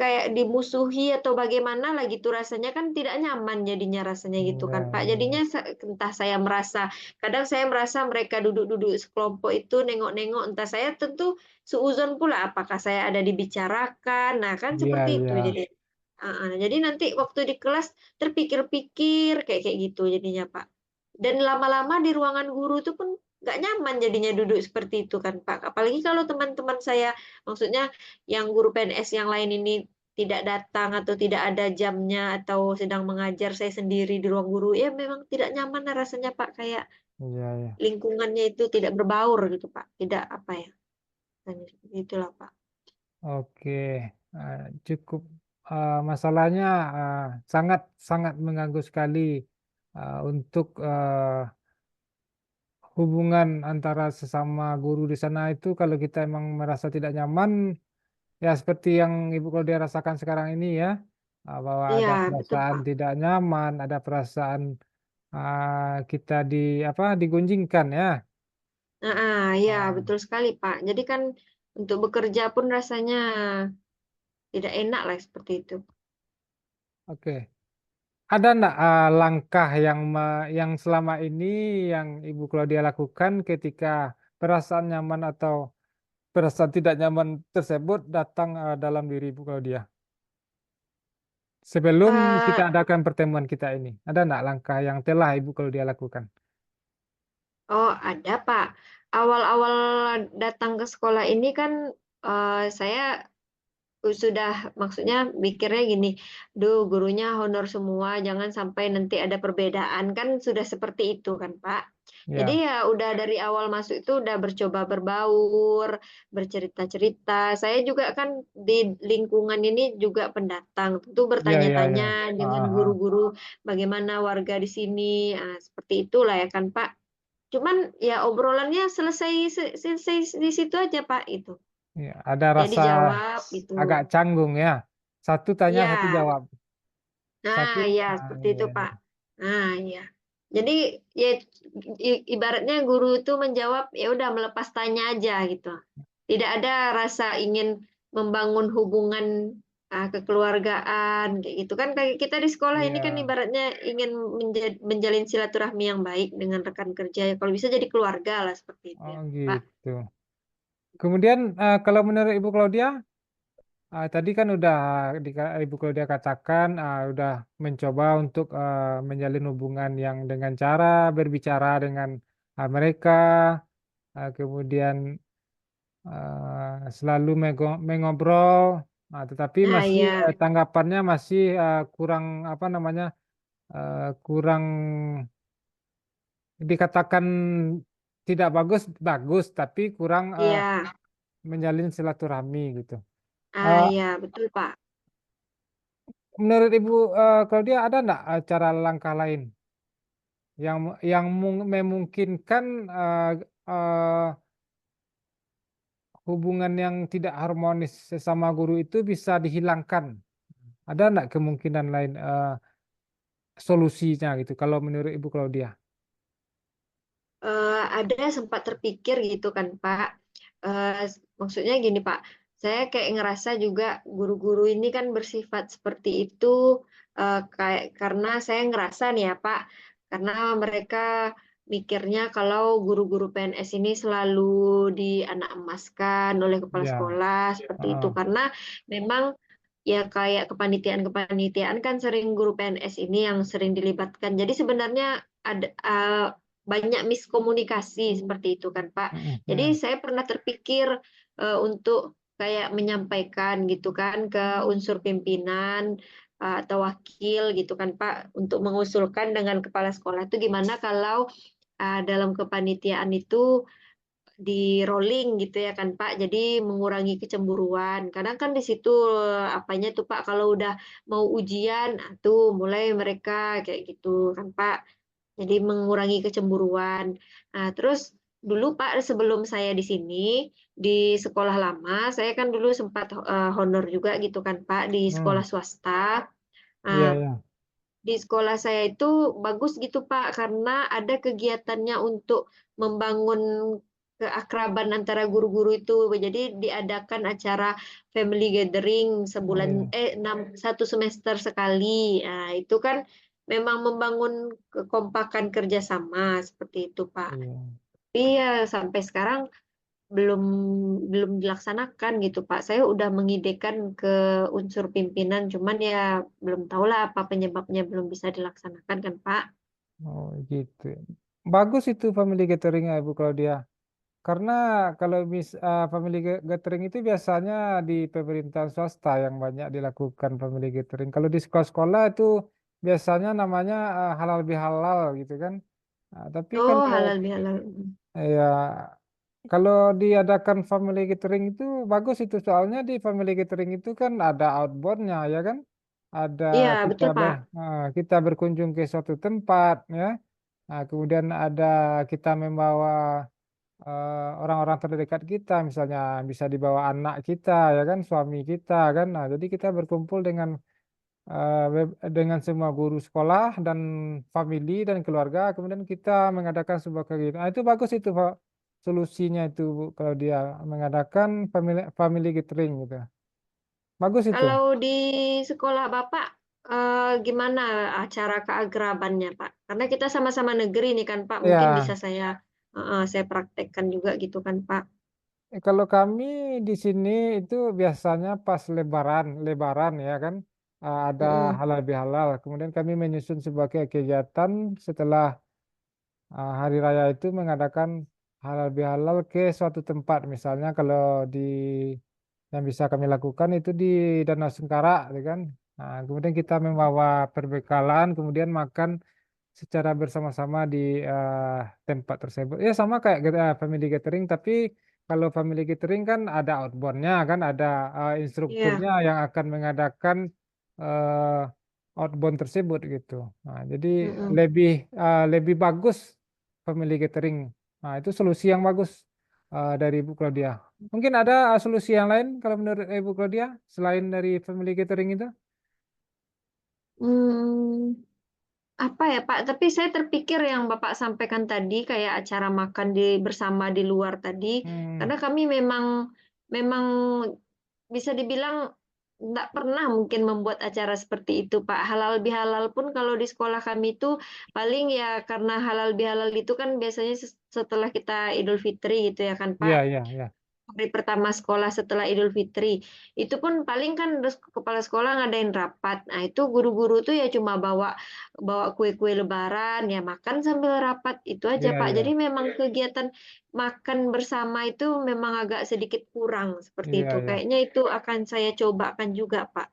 kayak dimusuhi atau bagaimana lah gitu rasanya kan tidak nyaman jadinya rasanya gitu ya, kan Pak. Jadinya ya, entah saya merasa kadang saya merasa mereka duduk-duduk sekelompok itu nengok-nengok entah saya tentu seuzon pula apakah saya ada dibicarakan. Nah, kan ya, seperti itu ya. jadi. Jadi nanti waktu di kelas terpikir-pikir kayak gitu jadinya Pak. Dan lama-lama di ruangan guru itu pun nggak nyaman jadinya duduk seperti itu kan Pak. Apalagi kalau teman-teman saya, maksudnya yang guru PNS yang lain ini tidak datang atau tidak ada jamnya atau sedang mengajar saya sendiri di ruang guru, ya memang tidak nyaman rasanya Pak. Kayak Ya, ya. lingkungannya itu tidak berbaur gitu Pak. Tidak apa ya. Itulah Pak. Oke. Eh, cukup masalahnya sangat sangat mengganggu sekali untuk hubungan antara sesama guru di sana itu kalau kita emang merasa tidak nyaman. Ya, seperti yang Ibu Claudia rasakan sekarang ini ya, bahwa Iya, ada betul perasaan Pak. tidak nyaman, ada perasaan kita digunjingkan ya. Iya, Ah, betul sekali Pak. Jadi kan untuk bekerja pun rasanya tidak enak lah seperti itu. oke. Ada enggak langkah yang selama ini yang Ibu Claudia lakukan ketika perasaan nyaman atau perasaan tidak nyaman tersebut datang dalam diri Ibu Claudia? Sebelum kita Eh, adakan pertemuan kita ini, ada enggak langkah yang telah Ibu Claudia lakukan? oh, ada Pak. Awal-awal datang ke sekolah ini kan saya sudah maksudnya mikirnya gini, duh gurunya honor semua, jangan sampai nanti ada perbedaan kan sudah seperti itu kan Pak. Jadi Ya, ya udah dari awal masuk itu udah bercoba berbaur, bercerita-cerita. Saya juga kan di lingkungan ini juga pendatang, tentu ya, ya, bertanya-tanya ya. dengan Ah, ah. guru-guru bagaimana warga di sini. Seperti itulah ya kan Pak. Cuman ya obrolannya selesai selesai di situ aja Pak itu. Ya, ada Ya rasa dijawab gitu. agak canggung ya. Satu tanya, satu Iya, jawab. nah Satu, ya seperti itu iya, Pak. iya. Nah ya, jadi ya ibaratnya guru itu menjawab ya udah melepas tanya aja gitu. Tidak ada rasa ingin membangun hubungan kekeluargaan kayak gitu kan kayak kita di sekolah ini kan Iya. ibaratnya ingin menjalin silaturahmi yang baik dengan rekan kerja. Kalau bisa jadi keluarga lah seperti itu Oh ya Pak. gitu. Kemudian kalau menurut Ibu Claudia, tadi kan udah Ibu Claudia katakan udah mencoba untuk menjalin hubungan yang dengan cara berbicara dengan mereka, kemudian selalu mengobrol, tetapi Nah, masih ya, tanggapannya masih kurang apa namanya kurang dikatakan tidak bagus bagus, tapi kurang iya, menjalin silaturahmi gitu. ah, Eh, ya, betul, Pak. Menurut Ibu Claudia ada nggak cara langkah lain yang memungkinkan eh, hubungan yang tidak harmonis sesama guru itu bisa dihilangkan? Ada nggak kemungkinan lain solusinya gitu? Kalau menurut Ibu Claudia? Ada sempat terpikir gitu kan Pak. Maksudnya gini Pak, saya kayak ngerasa juga guru-guru ini kan bersifat seperti itu kayak karena saya ngerasa nih ya Pak, karena mereka mikirnya kalau guru-guru PNS ini selalu dianak emaskan oleh kepala Ya, sekolah seperti itu heeh, karena memang ya kayak kepanitiaan-kepanitiaan kan sering guru PNS ini yang sering dilibatkan. Jadi sebenarnya ada banyak miskomunikasi seperti itu kan Pak. heeh, Jadi heeh, saya pernah terpikir untuk kayak menyampaikan gitu kan ke unsur pimpinan atau wakil gitu kan Pak untuk mengusulkan dengan kepala sekolah itu gimana kalau dalam kepanitiaan itu di rolling gitu ya kan Pak. Jadi mengurangi kecemburuan. Kadang kan di situ apanya tuh Pak kalau udah mau ujian, nah, tuh mulai mereka kayak gitu kan Pak. Jadi mengurangi kecemburuan. Nah, terus dulu Pak sebelum saya di sini di sekolah lama, saya kan dulu sempat honor juga gitu kan Pak di hmm, sekolah swasta. iya, Nah, iya, di sekolah saya itu bagus gitu Pak, karena ada kegiatannya untuk membangun keakraban antara guru-guru itu. Jadi diadakan acara family gathering oh, sebulan, iya, satu semester sekali. Nah, itu kan memang membangun kekompakan kerjasama seperti itu Pak. iya. Tapi ya sampai sekarang belum belum dilaksanakan gitu Pak. Saya udah mengidekan ke unsur pimpinan, cuman ya belum tahulah apa penyebabnya belum bisa dilaksanakan kan Pak. Oh gitu. Bagus itu family gathering ya Ibu Claudia. Karena kalau family gathering itu biasanya di pemerintahan swasta yang banyak dilakukan family gathering. Kalau di sekolah-sekolah itu biasanya namanya halal bihalal gitu kan. Tapi Oh, kalau halal bihalal. ya kalau diadakan family gathering itu bagus itu soalnya di family gathering itu kan ada outboundnya ya kan. Ada Iya, kita betul Pak. kita berkunjung ke suatu tempat ya. Nah, kemudian ada kita membawa orang-orang terdekat kita, misalnya bisa dibawa anak kita, ya kan, suami kita, kan. Nah, jadi kita berkumpul dengan semua guru sekolah dan family dan keluarga, kemudian kita mengadakan sebuah kegiatan. Nah, itu bagus itu, Pak. Solusinya itu, Bu, kalau dia mengadakan family gathering gitu. Bagus itu. Kalau di sekolah Bapak gimana acara keagrabannya Pak? Karena kita sama-sama negeri nih kan Pak, mungkin bisa Ya, saya praktekkan juga gitu kan Pak. kalau kami di sini itu biasanya pas Lebaran, Lebaran ya kan, ada Mm-mm. halal bihalal. Kemudian kami menyusun sebagai kegiatan setelah hari raya itu mengadakan halal bihalal ke suatu tempat. Misalnya kalau di yang bisa kami lakukan itu di Danau Sengkara, ya kan. Nah, kemudian kita membawa perbekalan, kemudian makan secara bersama-sama di tempat tersebut. Ya sama kayak family gathering, tapi kalau family gathering kan ada outboundnya, kan ada instrukturnya Iya. yang akan mengadakan outbound tersebut gitu. Nah, jadi Mm-mm. lebih lebih bagus family gathering. Nah, itu solusi yang bagus dari Ibu Claudia. Mungkin ada solusi yang lain kalau menurut Ibu Claudia selain dari family gathering itu? Hmm. Apa ya Pak? Tapi saya terpikir yang Bapak sampaikan tadi kayak acara makan bersama di luar tadi, Hmm, karena kami memang memang bisa dibilang nggak pernah mungkin membuat acara seperti itu Pak. Halal bihalal pun kalau di sekolah kami itu paling ya karena halal bihalal itu kan biasanya setelah kita Idul Fitri gitu ya kan Pak. iya, iya, iya. hari pertama sekolah setelah Idul Fitri. Itu pun paling kan kepala sekolah ngadain rapat. Nah, itu guru-guru tuh ya cuma bawa bawa kue-kue Lebaran, ya makan sambil rapat itu aja, Iya, Pak. iya, Jadi memang kegiatan makan bersama itu memang agak sedikit kurang seperti iya, itu. iya. Kayaknya itu akan saya cobakan juga, Pak.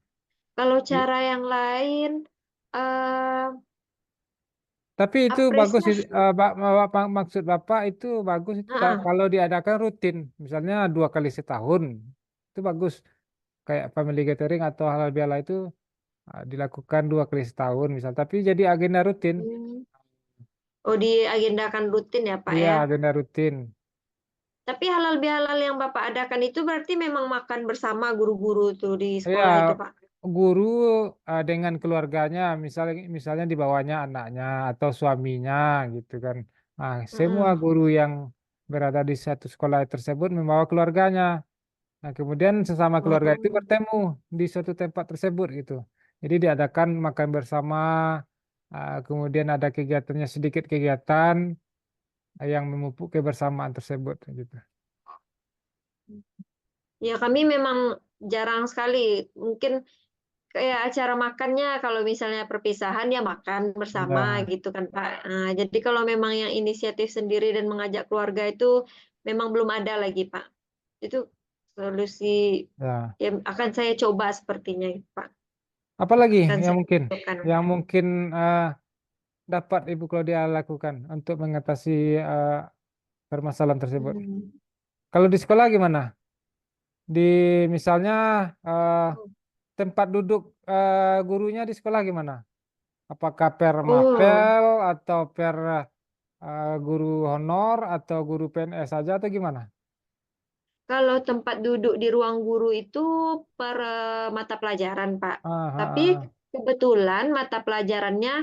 Kalau I- cara yang lain, eh Tapi itu bagus sih, apresiasi. maksud Bapak itu bagus itu Heeh. kalau diadakan rutin, misalnya 2 kali setahun, itu bagus. Kayak family gathering atau halal bihalal itu dilakukan 2 kali setahun misal. Tapi jadi agenda rutin, Hmm. Oh, diagendakan rutin ya, Pak iya ya. agenda rutin. Tapi halal bihalal yang Bapak adakan itu berarti memang makan bersama guru-guru tuh di Iya, sekolah itu, Pak. guru dengan keluarganya, misalnya misalnya di bawahnya anaknya atau suaminya gitu kan. Nah, semua Mm-mm. guru yang berada di satu sekolah tersebut membawa keluarganya. Nah, kemudian sesama keluarga itu Oh. bertemu di suatu tempat tersebut gitu. Jadi diadakan makan bersama, kemudian ada kegiatannya sedikit kegiatan yang memupuk kebersamaan tersebut gitu. Ya, kami memang jarang sekali. Mungkin kayak acara makannya kalau misalnya perpisahan ya makan bersama Ya, gitu kan, Pak. Nah, jadi kalau memang yang inisiatif sendiri dan mengajak keluarga itu memang belum ada lagi, Pak. Itu solusi ya. yang akan saya coba sepertinya, Pak. Apalagi Akan yang saya mungkin lakukan. dapat Ibu Claudia lakukan untuk mengatasi eh, permasalahan tersebut. Hmm. Kalau di sekolah gimana? Di misalnya eh, tempat duduk gurunya di sekolah gimana? Apakah per Oh, mapel atau per guru honor atau guru PNS saja atau gimana? kalau tempat duduk di ruang guru itu per mata pelajaran, Pak. Ah, ah, Tapi ah, ah. kebetulan mata pelajarannya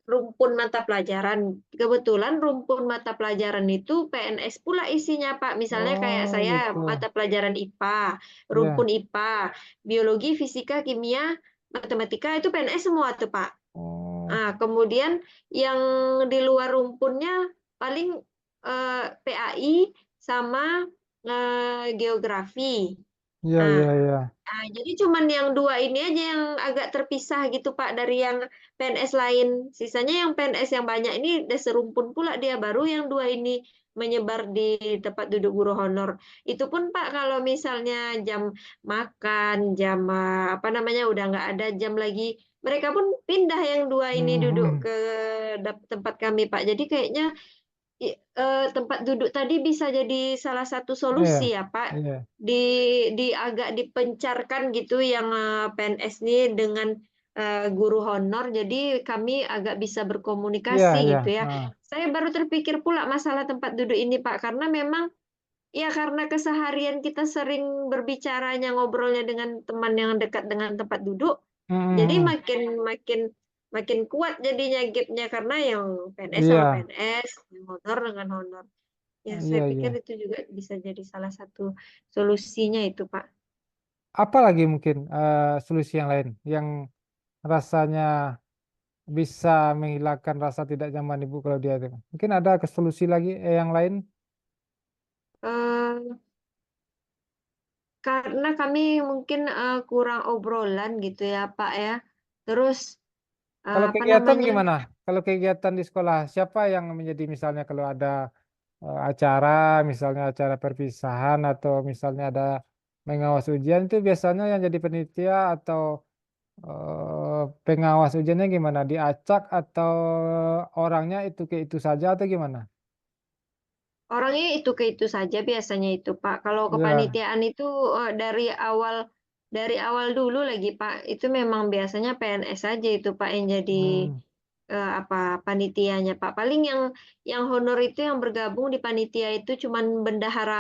rumpun mata pelajaran. Kebetulan rumpun mata pelajaran itu PNS pula isinya, Pak. Misalnya kayak Oh saya gitu. mata pelajaran IPA, rumpun Ya. IPA, biologi, fisika, kimia, matematika itu PNS semua tuh, Pak. Oh, Nah, kemudian yang di luar rumpunnya paling PAI sama geografi. iya Nah, iya iya. jadi cuman yang dua ini aja yang agak terpisah gitu Pak dari yang PNS lain. Sisanya yang PNS yang banyak ini udah serumpun pula dia baru yang dua ini menyebar di tempat duduk guru honor. Itu pun Pak kalau misalnya jam makan, jam apa namanya udah nggak ada jam lagi, mereka pun pindah yang dua ini duduk Mhm. ke tempat kami Pak. Jadi kayaknya tempat duduk tadi bisa jadi salah satu Iya solusi ya Pak. iya Di, agak dipencarkan gitu yang PNS ini dengan guru honor, jadi kami agak bisa iya berkomunikasi iya. gitu ya. Ah. Saya baru terpikir pula masalah tempat duduk ini Pak, karena memang ya karena keseharian kita sering berbicaranya ngobrolnya dengan teman yang dekat dengan tempat duduk, jadi Mhm. makin makin makin kuat jadinya gapnya karena yang PNS sama Iya PNS, yang honor dengan honor. Ya, saya iya pikir iya. itu juga bisa jadi salah satu solusinya itu, Pak. Apa lagi mungkin solusi yang lain yang rasanya bisa menghilangkan rasa tidak nyaman ibu kalau dia itu. Mungkin ada ke solusi lagi yang lain. Eh, karena kami mungkin kurang obrolan gitu ya, Pak ya. Terus Kalau apa kegiatan namanya? gimana? Kalau kegiatan di sekolah, siapa yang menjadi misalnya kalau ada acara, misalnya acara perpisahan atau misalnya ada mengawas ujian itu biasanya yang jadi panitia atau pengawas ujiannya gimana? Diacak atau orangnya itu ke itu saja atau gimana? Orangnya itu ke itu saja biasanya itu, Pak. Kalau Ya, kepanitiaan itu dari awal dulu lagi, Pak. Itu memang biasanya PNS saja itu, Pak, yang jadi hmm, apa panitianya, Pak. Paling yang honor itu yang bergabung di panitia itu cuman bendahara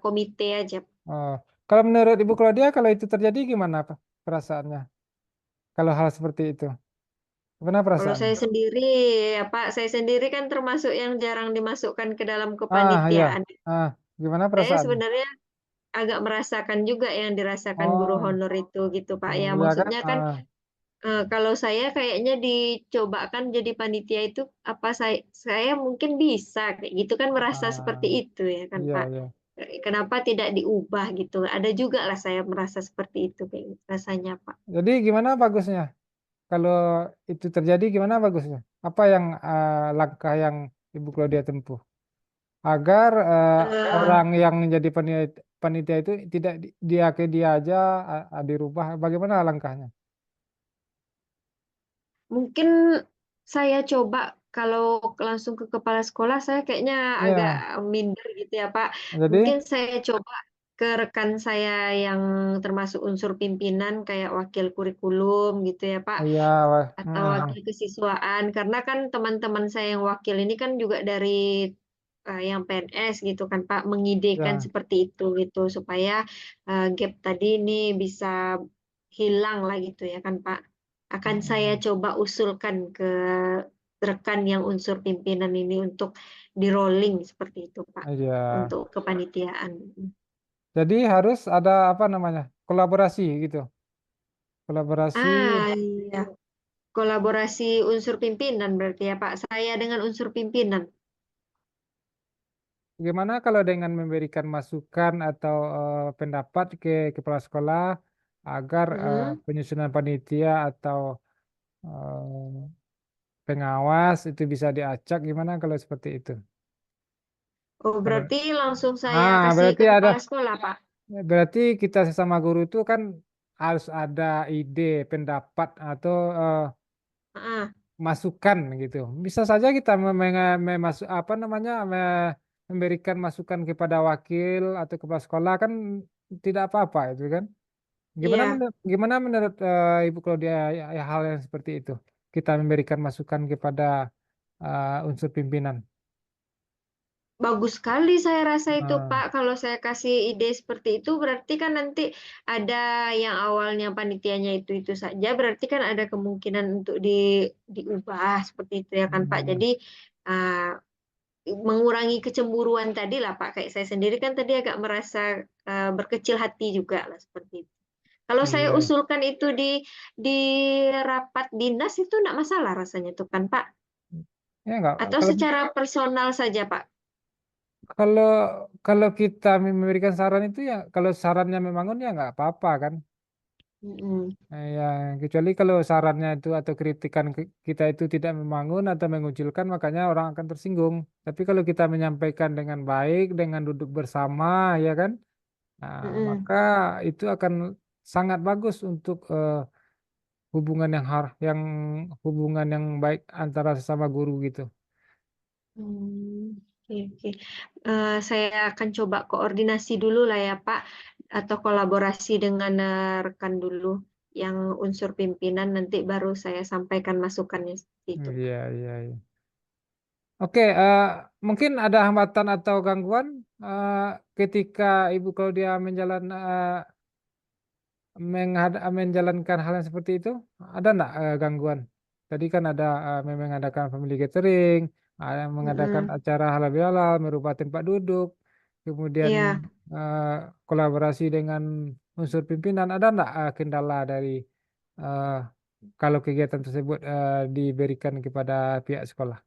komite aja. oh. Kalau menurut Ibu Claudia, kalau itu terjadi gimana perasaannya? Kalau hal seperti itu, gimana Kalau perasaannya? saya sendiri, ya Pak, saya sendiri kan termasuk yang jarang dimasukkan ke dalam Ah, ya, kepanitiaan. gimana Saya perasaannya? sebenarnya agak merasakan juga yang dirasakan guru Oh, honor itu gitu Pak. Ya ya kan? maksudnya kan kalau saya kayaknya dicobakan jadi panitia itu apa saya mungkin bisa kayak gitu kan merasa seperti Ah, itu ya kan iya, Pak. iya. Kenapa tidak diubah gitu? Ada juga lah saya merasa seperti itu kayak gitu, rasanya Pak. Jadi gimana bagusnya? Kalau itu terjadi gimana bagusnya? Apa yang langkah yang Ibu Claudia tempuh agar Eh, orang yang menjadi panitia itu tidak dia ke dia aja dirubah? Bagaimana langkahnya? Mungkin saya coba kalau langsung ke kepala sekolah saya kayaknya agak Ya, minder gitu ya Pak. jadi Mungkin saya coba ke rekan saya yang termasuk unsur pimpinan kayak wakil kurikulum gitu ya Pak, ya, atau wakil kesiswaan, karena kan teman-teman saya yang wakil ini kan juga dari yang PNS gitu kan Pak, mengidekan ya, seperti itu gitu supaya gap tadi ini bisa hilang lah gitu ya kan Pak. Akan saya mm, coba usulkan ke rekan yang unsur pimpinan ini untuk di rolling seperti itu Pak, ya. untuk kepanitiaan. Jadi harus ada apa namanya kolaborasi gitu, kolaborasi. Iya, kolaborasi unsur pimpinan berarti ya Pak. Saya dengan unsur pimpinan. Gimana kalau dengan memberikan masukan atau pendapat ke kepala sekolah agar Mm-mm. penyusunan panitia atau pengawas itu bisa diacak? Gimana kalau seperti itu? Oh, Kalau berarti langsung saya kasih berarti ke ada, kepala sekolah, Pak. berarti kita sesama guru itu kan harus ada ide, pendapat atau Ah, masukan gitu. Bisa saja kita apa namanya memberikan masukan kepada wakil atau kepala sekolah kan tidak apa-apa itu kan. iya, Gimana menurut Ibu Claudia hal yang seperti itu? Kita memberikan masukan kepada unsur pimpinan. bagus sekali saya rasa itu, Eh, Pak. Kalau saya kasih ide seperti itu, berarti kan nanti ada yang awalnya panitianya itu saja, berarti kan ada kemungkinan untuk diubah seperti itu ya kan, Pak. hmm, Jadi ah, mengurangi kecemburuan tadi lah, Pak. Kayak saya sendiri kan tadi agak merasa berkecil hati juga lah seperti itu. Kalau saya iya. usulkan itu di rapat dinas itu enggak masalah rasanya tuh kan Pak. Ya enggak. Atau secara personal saja Pak. Kalau kalau kita memberikan saran itu ya kalau sarannya membangun ya nggak apa-apa kan. Mm-mm. Ya, kecuali kalau sarannya itu atau kritikan kita itu tidak membangun atau mengucilkan, makanya orang akan tersinggung. Tapi kalau kita menyampaikan dengan baik, dengan duduk bersama, ya kan, nah, Mm-mm. maka itu akan sangat bagus untuk hubungan yang hubungan yang baik antara sesama guru gitu. Oke, oke. Saya akan coba koordinasi dulu lah ya Pak, atau kolaborasi dengan rekan dulu yang unsur pimpinan, nanti baru saya sampaikan masukannya seperti itu Pak. Iya, iya, iya. Oke, mungkin ada hambatan atau gangguan eh, ketika Ibu Claudia menjalankan hal yang seperti itu, ada enggak gangguan? Tadi kan ada mengadakan family gathering, ada mengadakan Mm-mm. acara halal bihalal, merubah tempat duduk, kemudian Iya. eh, kolaborasi dengan unsur pimpinan, ada enggak kendala dari eh, kalau kegiatan tersebut diberikan kepada pihak sekolah?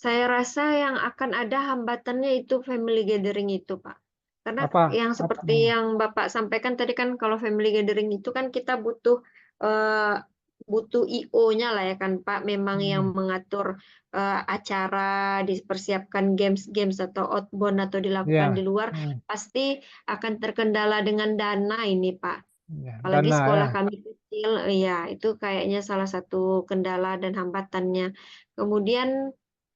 Saya rasa yang akan ada hambatannya itu family gathering itu, Pak. Karena Apa? yang Apa? seperti yang Bapak sampaikan tadi kan kalau family gathering itu kan kita eh, butuh IO-nya lah ya kan, Pak. Memang yang Hmm, mengatur acara, dipersiapkan games-games atau outbound atau dilakukan di ya, luar pasti akan terkendala dengan dana ini, Pak. ya, Apalagi dana ya. sekolah kami kecil, ya itu kayaknya salah satu kendala dan hambatannya. Kemudian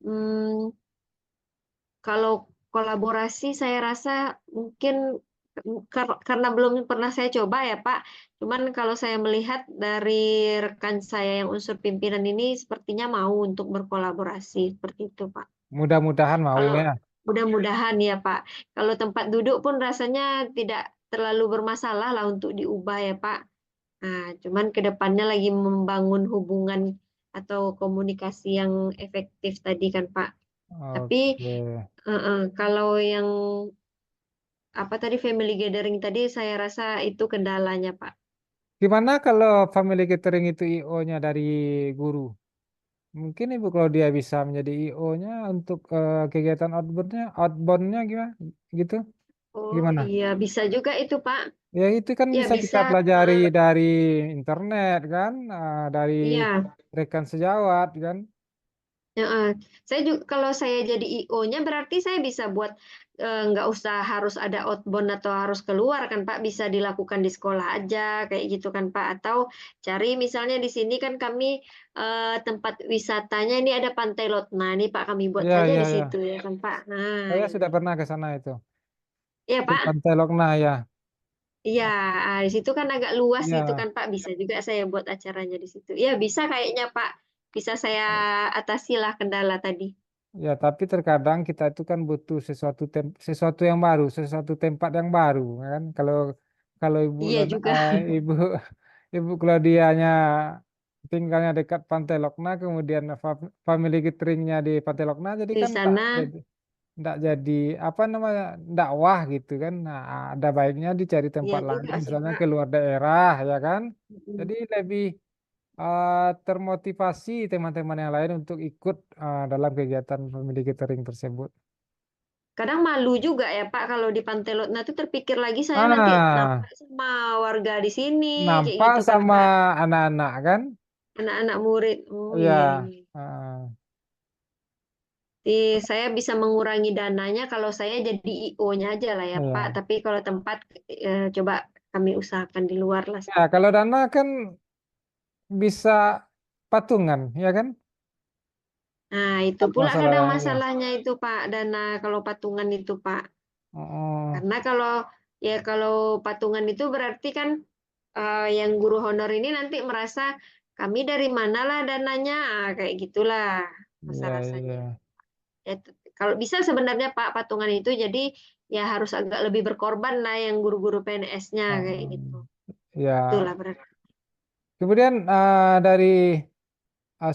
hmm, kalau kolaborasi saya rasa mungkin karena belum pernah saya coba ya Pak. Cuman kalau saya melihat dari rekan saya yang unsur pimpinan ini sepertinya mau untuk berkolaborasi seperti itu Pak. Mudah-mudahan mau Kalau ya. mudah-mudahan ya Pak. Kalau tempat duduk pun rasanya tidak terlalu bermasalah lah untuk diubah ya Pak. Nah, cuman ke depannya lagi membangun hubungan atau komunikasi yang efektif tadi kan Pak. Tapi Oke. kalau yang apa tadi family gathering tadi saya rasa itu kendalanya Pak. Gimana kalau family catering itu IO-nya dari guru? Mungkin Ibu kalau dia bisa menjadi IO-nya untuk kegiatan outbound-nya gimana? Gitu? Oh Gimana? iya, bisa juga itu Pak. Ya itu kan Ya bisa kita bisa. pelajari dari internet kan, dari Iya. rekan sejawat kan. Heeh. Saya juga kalau saya jadi IO-nya berarti saya bisa buat nggak usah harus ada outbound atau harus keluar kan Pak, bisa dilakukan di sekolah aja kayak gitu kan Pak. Atau cari misalnya di sini kan kami tempat wisatanya ini ada Pantai Lotna nih Pak, kami buat Ya, saja di ya, situ ya. ya kan Pak. Nah, Saya ini. sudah pernah ke sana itu. Iya Itu Pak. Pantai Lokna ya. Iya, di situ kan agak luas gitu Ya, kan Pak, bisa juga saya buat acaranya di situ. Iya, bisa kayaknya Pak. Bisa saya atasi lah kendala tadi. ya, tapi terkadang kita itu kan butuh sesuatu yang baru, sesuatu tempat yang baru, kan? Kalau kalau Iya juga. ibu ibu Claudianya tinggalnya dekat Pantai Lokna, kemudian family gatheringnya di Pantai Lokna, jadi Di kan enggak sana, jadi enggak jadi apa namanya dakwah gitu kan. Nah, ada baiknya dicari iya tempat lain, juga sih misalnya Pak. keluar daerah, ya kan? Mm. Jadi lebih termotivasi teman-teman yang lain untuk ikut dalam kegiatan family gathering tersebut. Kadang malu juga ya Pak kalau di Pantai Lotna tuh terpikir lagi saya nanti Ah, nampak sama warga di sini kayak nampak gitu kan sama Pak. anak-anak kan? Anak-anak murid. Oh iya Ya, iya. Saya bisa mengurangi dananya kalau saya jadi IO-nya aja lah ya Pak. ya. Tapi kalau tempat coba kami usahakan di luar lah Ya, seperti kalau itu. dana kan bisa patungan, ya kan? Nah, itu Tempat pula kadang masalahnya, ya. masalahnya itu Pak, dana kalau patungan itu Pak. Oh, Karena kalau patungan itu berarti kan yang guru honor ini nanti merasa kami dari mana lah dananya, kayak gitulah masa iya, rasanya. iya. Ya, kalau bisa sebenarnya Pak patungan itu jadi ya harus agak lebih berkorban lah yang guru-guru PNS-nya kayak Oh, gitu. ya. Itulah berarti. Kemudian dari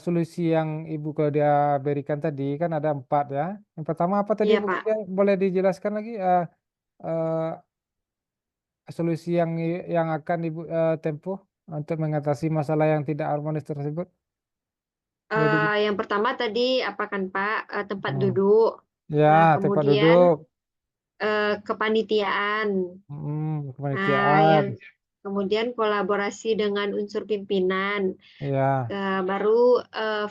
solusi yang Ibu kalau dia berikan tadi kan ada 4 ya. Yang pertama apa tadi Iya Ibu Pak. Claudia? Boleh dijelaskan lagi eh, solusi yang akan Ibu tempuh untuk mengatasi masalah yang tidak harmonis tersebut? Boleh Yang pertama tadi apa kan Pak, tempat Hmm. duduk. Ya, Nah tempat kemudian duduk, kepanitiaan. Nah, kepanitiaan, yang kemudian kolaborasi dengan unsur pimpinan, ya. baru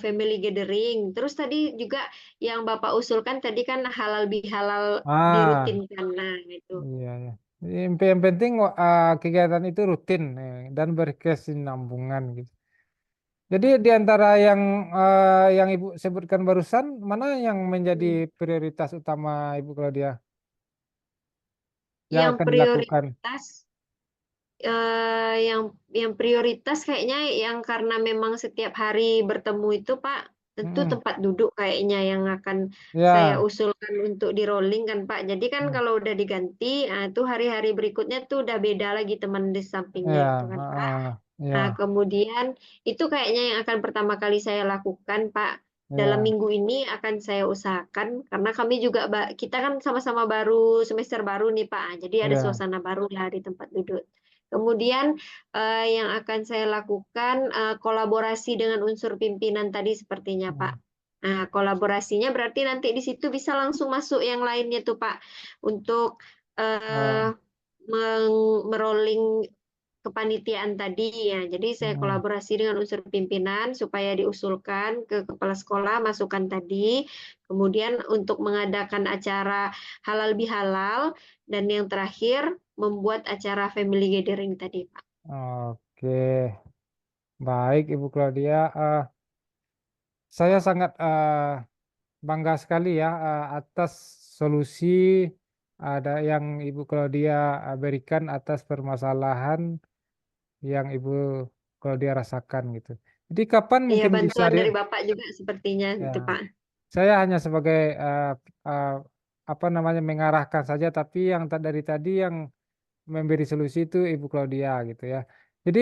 family gathering. Terus tadi juga yang Bapak usulkan tadi kan halal bihalal Ah, dirutinkan. Nah, itu. iya, ya. Yang penting kegiatan itu rutin dan berkesinambungan gitu. Jadi di antara yang Ibu sebutkan barusan, mana yang menjadi Hmm. prioritas utama Ibu Claudia yang Yang akan dilakukan? prioritas yang prioritas kayaknya yang karena memang setiap hari bertemu itu Pak, tentu Mm-mm. tempat duduk kayaknya yang akan saya Ya, usulkan untuk di rolling kan Pak. Jadi kan mm, kalau udah diganti, nah, itu hari-hari berikutnya tuh udah beda lagi teman di sampingnya ya, gitu kan Pak. Nah, ya, kemudian itu kayaknya yang akan pertama kali saya lakukan Pak. Dalam ya, minggu ini akan saya usahakan karena kami juga kita kan sama-sama baru semester baru nih Pak. Jadi ada ya, suasana baru lah di tempat duduk. Kemudian yang akan saya lakukan kolaborasi dengan unsur pimpinan tadi sepertinya Pak. mm, Nah, kolaborasinya berarti nanti di situ bisa langsung masuk yang lainnya tuh Pak untuk eh, oh, merolling kepanitiaan tadi ya. Jadi saya mm, kolaborasi dengan unsur pimpinan supaya diusulkan ke kepala sekolah masukan tadi. Kemudian untuk mengadakan acara halal bihalal dan yang terakhir membuat acara family gathering tadi, Pak. oke, baik Ibu Claudia. Saya sangat bangga sekali ya atas solusi ada yang Ibu Claudia berikan atas permasalahan yang Ibu Claudia rasakan gitu. Jadi kapan Ya, mungkin bisa bantuan dari Bapak juga sepertinya ya, itu, Pak. saya hanya sebagai uh, apa namanya mengarahkan saja, tapi yang dari tadi yang memberi solusi itu Ibu Claudia gitu ya. Jadi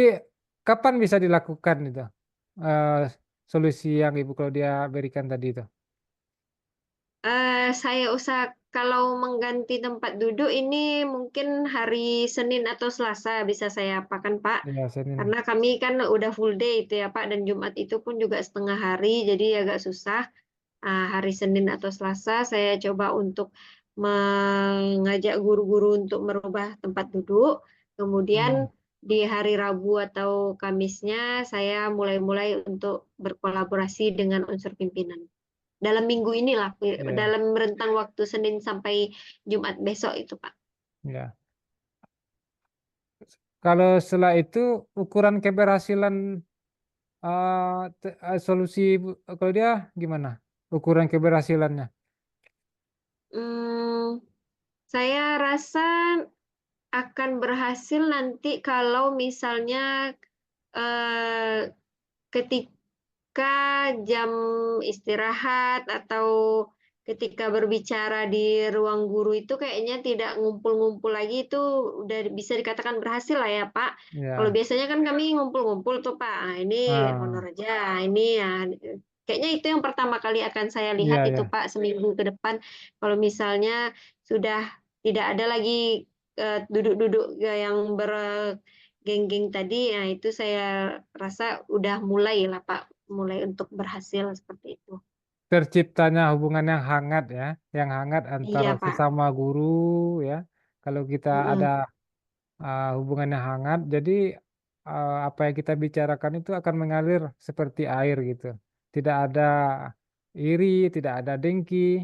kapan bisa dilakukan itu eh, solusi yang Ibu Claudia berikan tadi itu? Saya usaha kalau mengganti tempat duduk ini mungkin hari Senin atau Selasa bisa saya apakan Pak. Ya, Senin. Karena kami kan udah full day itu ya Pak, dan Jumat itu pun juga setengah hari, jadi agak susah. Hari Senin atau Selasa saya coba untuk mengajak guru-guru untuk merubah tempat duduk. Hmm, Kemudian di hari Rabu atau Kamisnya saya mulai-mulai untuk berkolaborasi dengan unsur pimpinan. Dalam minggu inilah, ya, dalam rentang waktu Senin sampai Jumat besok itu, Pak. ya. Kalau setelah itu ukuran keberhasilan solusi kalau dia gimana? Ukuran keberhasilannya. Hmm, saya rasa akan berhasil nanti kalau misalnya eh, ketika jam istirahat atau ketika berbicara di ruang guru itu kayaknya tidak ngumpul-ngumpul lagi, itu udah bisa dikatakan berhasil lah ya Pak. Kalau Ya. biasanya kan kami ngumpul-ngumpul tuh Pak. Ini Ah, honor aja, ini ya. Kayaknya itu yang pertama kali akan saya lihat iya, itu ya. Pak, seminggu ke depan. Kalau misalnya sudah tidak ada lagi duduk-duduk yang bergenggeng tadi, ya itu saya rasa udah mulai lah Pak, mulai untuk berhasil seperti itu. Terciptanya hubungan yang hangat ya, yang hangat antara Iya Pak. sesama guru ya. Kalau kita ada Mm-mm. hubungan yang hangat, jadi apa yang kita bicarakan itu akan mengalir seperti air gitu. Tidak ada iri, tidak ada dengki.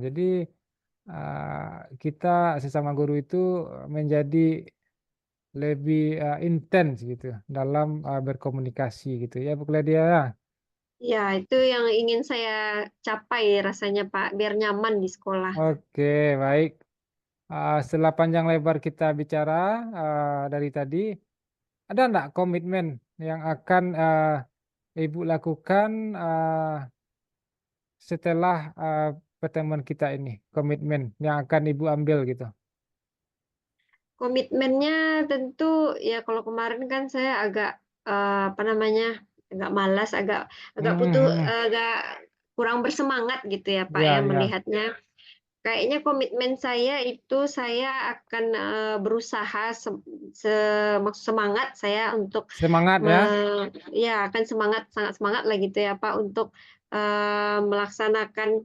Jadi kita sesama guru itu menjadi lebih intens gitu dalam berkomunikasi gitu ya Bu Claudia. Ya. Ya, itu yang ingin saya capai rasanya Pak, biar nyaman di sekolah. Oke, baik. Setelah panjang lebar kita bicara dari tadi, ada enggak komitmen yang akan Ibu lakukan setelah pertemuan kita ini? Komitmen yang akan Ibu ambil gitu. Komitmennya tentu ya, kalau kemarin kan saya agak apa namanya, agak malas, agak agak Hmm, butuh, hmm. agak kurang bersemangat gitu ya Pak ya Ya, ya. melihatnya. Kayaknya komitmen saya itu saya akan berusaha semangat saya untuk Semangat ya. ya akan semangat, sangat semangat lah gitu ya Pak untuk melaksanakan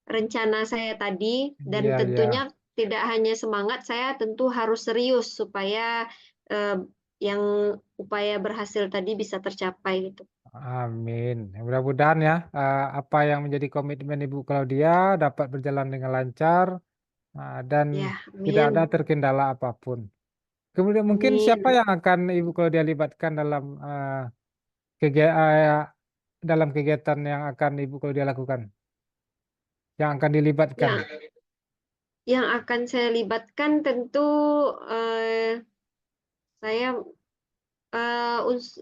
rencana saya tadi, dan Ya, tentunya ya. tidak hanya semangat, saya tentu harus serius supaya eh, yang upaya berhasil tadi bisa tercapai gitu. Amin. Mudah-mudahan ya apa yang menjadi komitmen Ibu Claudia dapat berjalan dengan lancar dan Ya, tidak ada amin. terkendala apapun. Kemudian mungkin siapa Amin. yang akan Ibu Claudia libatkan dalam kegiatan yang akan Ibu Claudia lakukan, yang akan dilibatkan. Ya, yang akan saya libatkan tentu eh, saya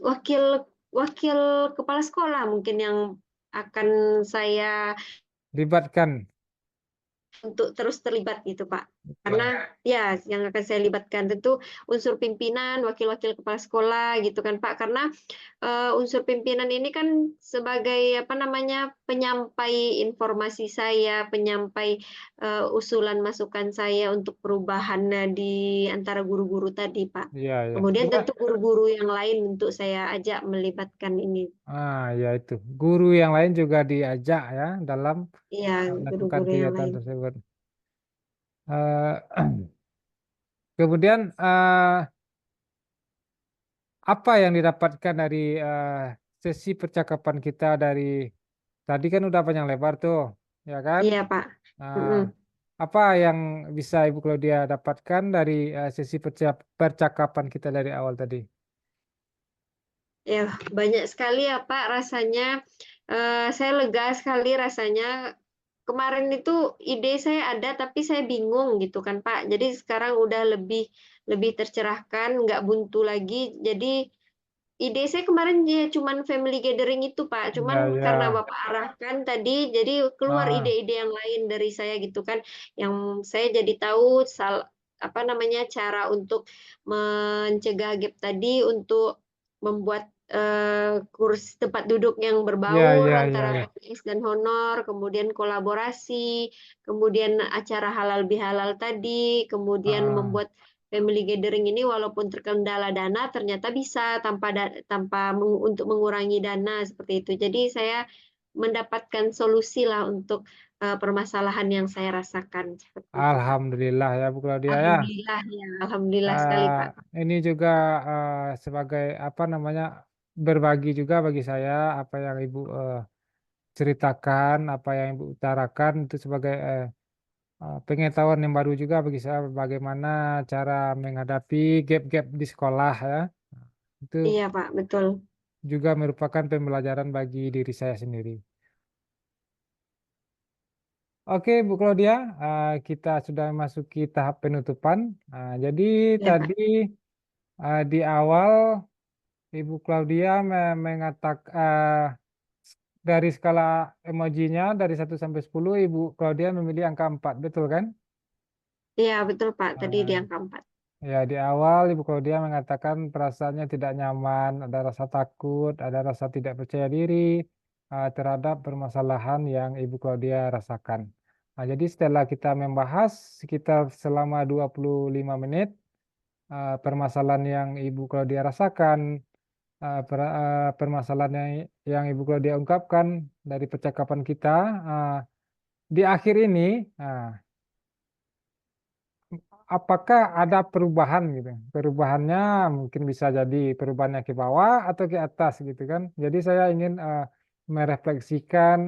wakil wakil kepala sekolah mungkin yang akan saya Libatkan. untuk terus terlibat gitu Pak. Oke. Karena ya yang akan saya libatkan tentu unsur pimpinan, wakil-wakil kepala sekolah gitu kan Pak. Karena unsur pimpinan ini kan sebagai apa namanya, penyampai informasi saya, penyampai usulan masukan saya untuk perubahan di antara guru-guru tadi Pak. Iya, ya. Kemudian tentu guru-guru yang lain untuk saya ajak melibatkan ini. Ya itu. Guru yang lain juga diajak ya dalam Iya, melakukan guru-guru yang kegiatan lain. tersebut. Eh, kemudian apa yang didapatkan dari sesi percakapan kita dari tadi kan udah panjang lebar tuh, ya kan? Iya Pak. Nah, Mm-mm. apa yang bisa Ibu Claudia dapatkan dari sesi percakapan kita dari awal tadi? Ya, banyak sekali ya Pak rasanya. Saya lega sekali rasanya. Kemarin itu ide saya ada, tapi saya bingung gitu kan Pak. Jadi sekarang udah lebih lebih tercerahkan, nggak buntu lagi. Jadi ide saya kemarin ya cuman family gathering itu Pak. Cuman Ya, karena ya. Bapak arahkan tadi, jadi keluar Ah, ide-ide yang lain dari saya gitu kan. Yang saya jadi tahu apa namanya, cara untuk mencegah gap tadi, untuk membuat kursi tempat duduk yang Iya, berbaur iya, iya, antara iya. PPS dan honor, kemudian kolaborasi, kemudian acara halal bihalal tadi, kemudian Ah, membuat family gathering ini walaupun terkendala dana ternyata bisa untuk mengurangi dana seperti itu. Jadi saya mendapatkan solusi lah untuk permasalahan yang saya rasakan seperti itu, Pak. Alhamdulillah ya Bu Claudia ya. Alhamdulillah ya, alhamdulillah sekali, Eh, Pak. ini juga sebagai apa namanya berbagi juga bagi saya apa yang Ibu ceritakan, apa yang Ibu utarakan itu sebagai pengetahuan yang baru juga bagi saya bagaimana cara menghadapi gap-gap di sekolah ya. Itu Iya, Pak, betul. juga merupakan pembelajaran bagi diri saya sendiri. Oke, Bu Claudia, kita sudah memasuki tahap penutupan. Jadi Ya, Pak. tadi di awal Ibu Claudia mengatakan dari skala emojinya dari 1 sampai 10, Ibu Claudia memilih angka 4, betul kan? Iya, betul, Pak. Tadi di Ah, angka 4. ya, di awal Ibu Claudia mengatakan perasaannya tidak nyaman, ada rasa takut, ada rasa tidak percaya diri terhadap permasalahan yang Ibu Claudia rasakan. Jadi setelah kita membahas sekitar selama 25 menit permasalahan yang Ibu Claudia rasakan, permasalahan yang Ibu Claudia ungkapkan dari percakapan kita, uh, di akhir ini, apakah ada perubahan gitu? Perubahannya mungkin bisa jadi perubahannya ke bawah atau ke atas gitu kan? Jadi saya ingin merefleksikan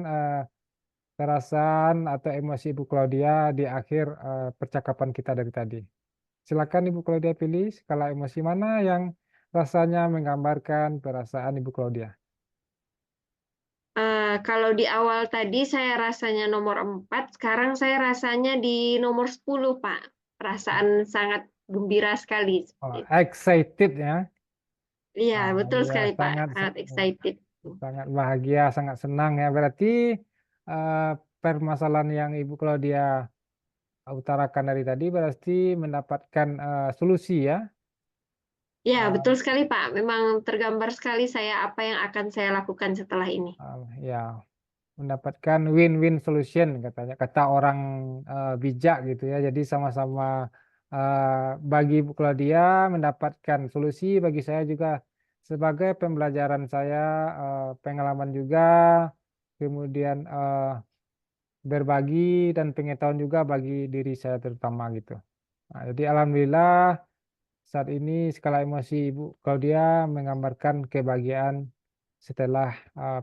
perasaan atau emosi Ibu Claudia di akhir percakapan kita dari tadi. Silakan Ibu Claudia pilih skala emosi mana yang rasanya menggambarkan perasaan Ibu Claudia. Kalau di awal tadi saya rasanya nomor 4, sekarang saya rasanya di nomor 10, Pak. Perasaan sangat gembira sekali seperti Oh, itu. excited ya. Iya, betul Iya, sekali, Pak. sangat Sangat excited. sangat bahagia, sangat senang ya. Berarti eh, permasalahan yang Ibu Claudia utarakan dari tadi berarti mendapatkan solusi ya. Ya, Eh, betul sekali, Pak. Memang tergambar sekali saya apa yang akan saya lakukan setelah ini. ya, mendapatkan win-win solution katanya, kata orang bijak gitu ya. Jadi sama-sama eh, bagi Ibu Claudia mendapatkan solusi, bagi saya juga sebagai pembelajaran saya, pengalaman juga, kemudian berbagi dan pengetahuan juga bagi diri saya terutama gitu. Nah, jadi alhamdulillah saat ini skala emosi Ibu Claudia menggambarkan kebahagiaan setelah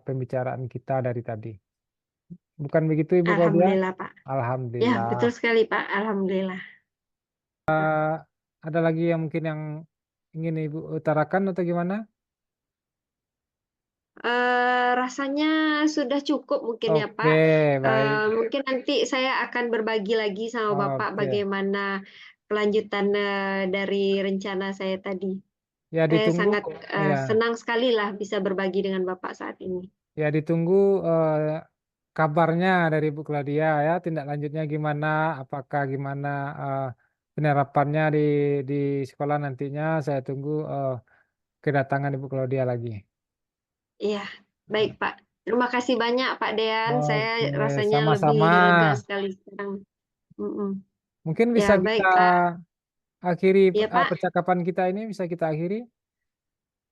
pembicaraan kita dari tadi. Bukan begitu Ibu Claudia? Alhamdulillah, Pak. Ya, Alhamdulillah. betul sekali, Pak. Alhamdulillah. Ada lagi yang mungkin yang ingin Ibu utarakan atau gimana? Rasanya sudah cukup mungkin ya Oke, Pak. baik. Mungkin nanti saya akan berbagi lagi sama Bapak Oke. bagaimana kelanjutan dari rencana saya tadi. Ya Saya ditunggu sangat ya, senang sekali lah bisa berbagi dengan Bapak saat ini. ya ditunggu eh, kabarnya dari Bu Claudia ya, tindak lanjutnya gimana, apakah gimana penerapannya di sekolah nantinya. Saya tunggu kedatangan Ibu Claudia lagi. Iya, baik Pak. Terima kasih banyak Pak Dean. Saya Oke, rasanya lebih sama-sama. lega sekali sekarang. Mm-mm. Mungkin Ya, bisa kita baik Pak. akhiri Iya Pak. percakapan kita ini, bisa kita akhiri.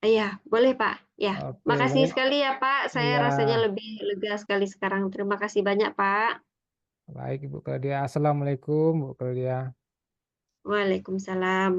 Iya, boleh Pak. Ya, Oke, makasih baik. sekali ya Pak. Saya Ya, rasanya lebih lega sekali sekarang. Terima kasih banyak Pak. baik Ibu Claudia. Assalamualaikum Bu Claudia. Waalaikumsalam.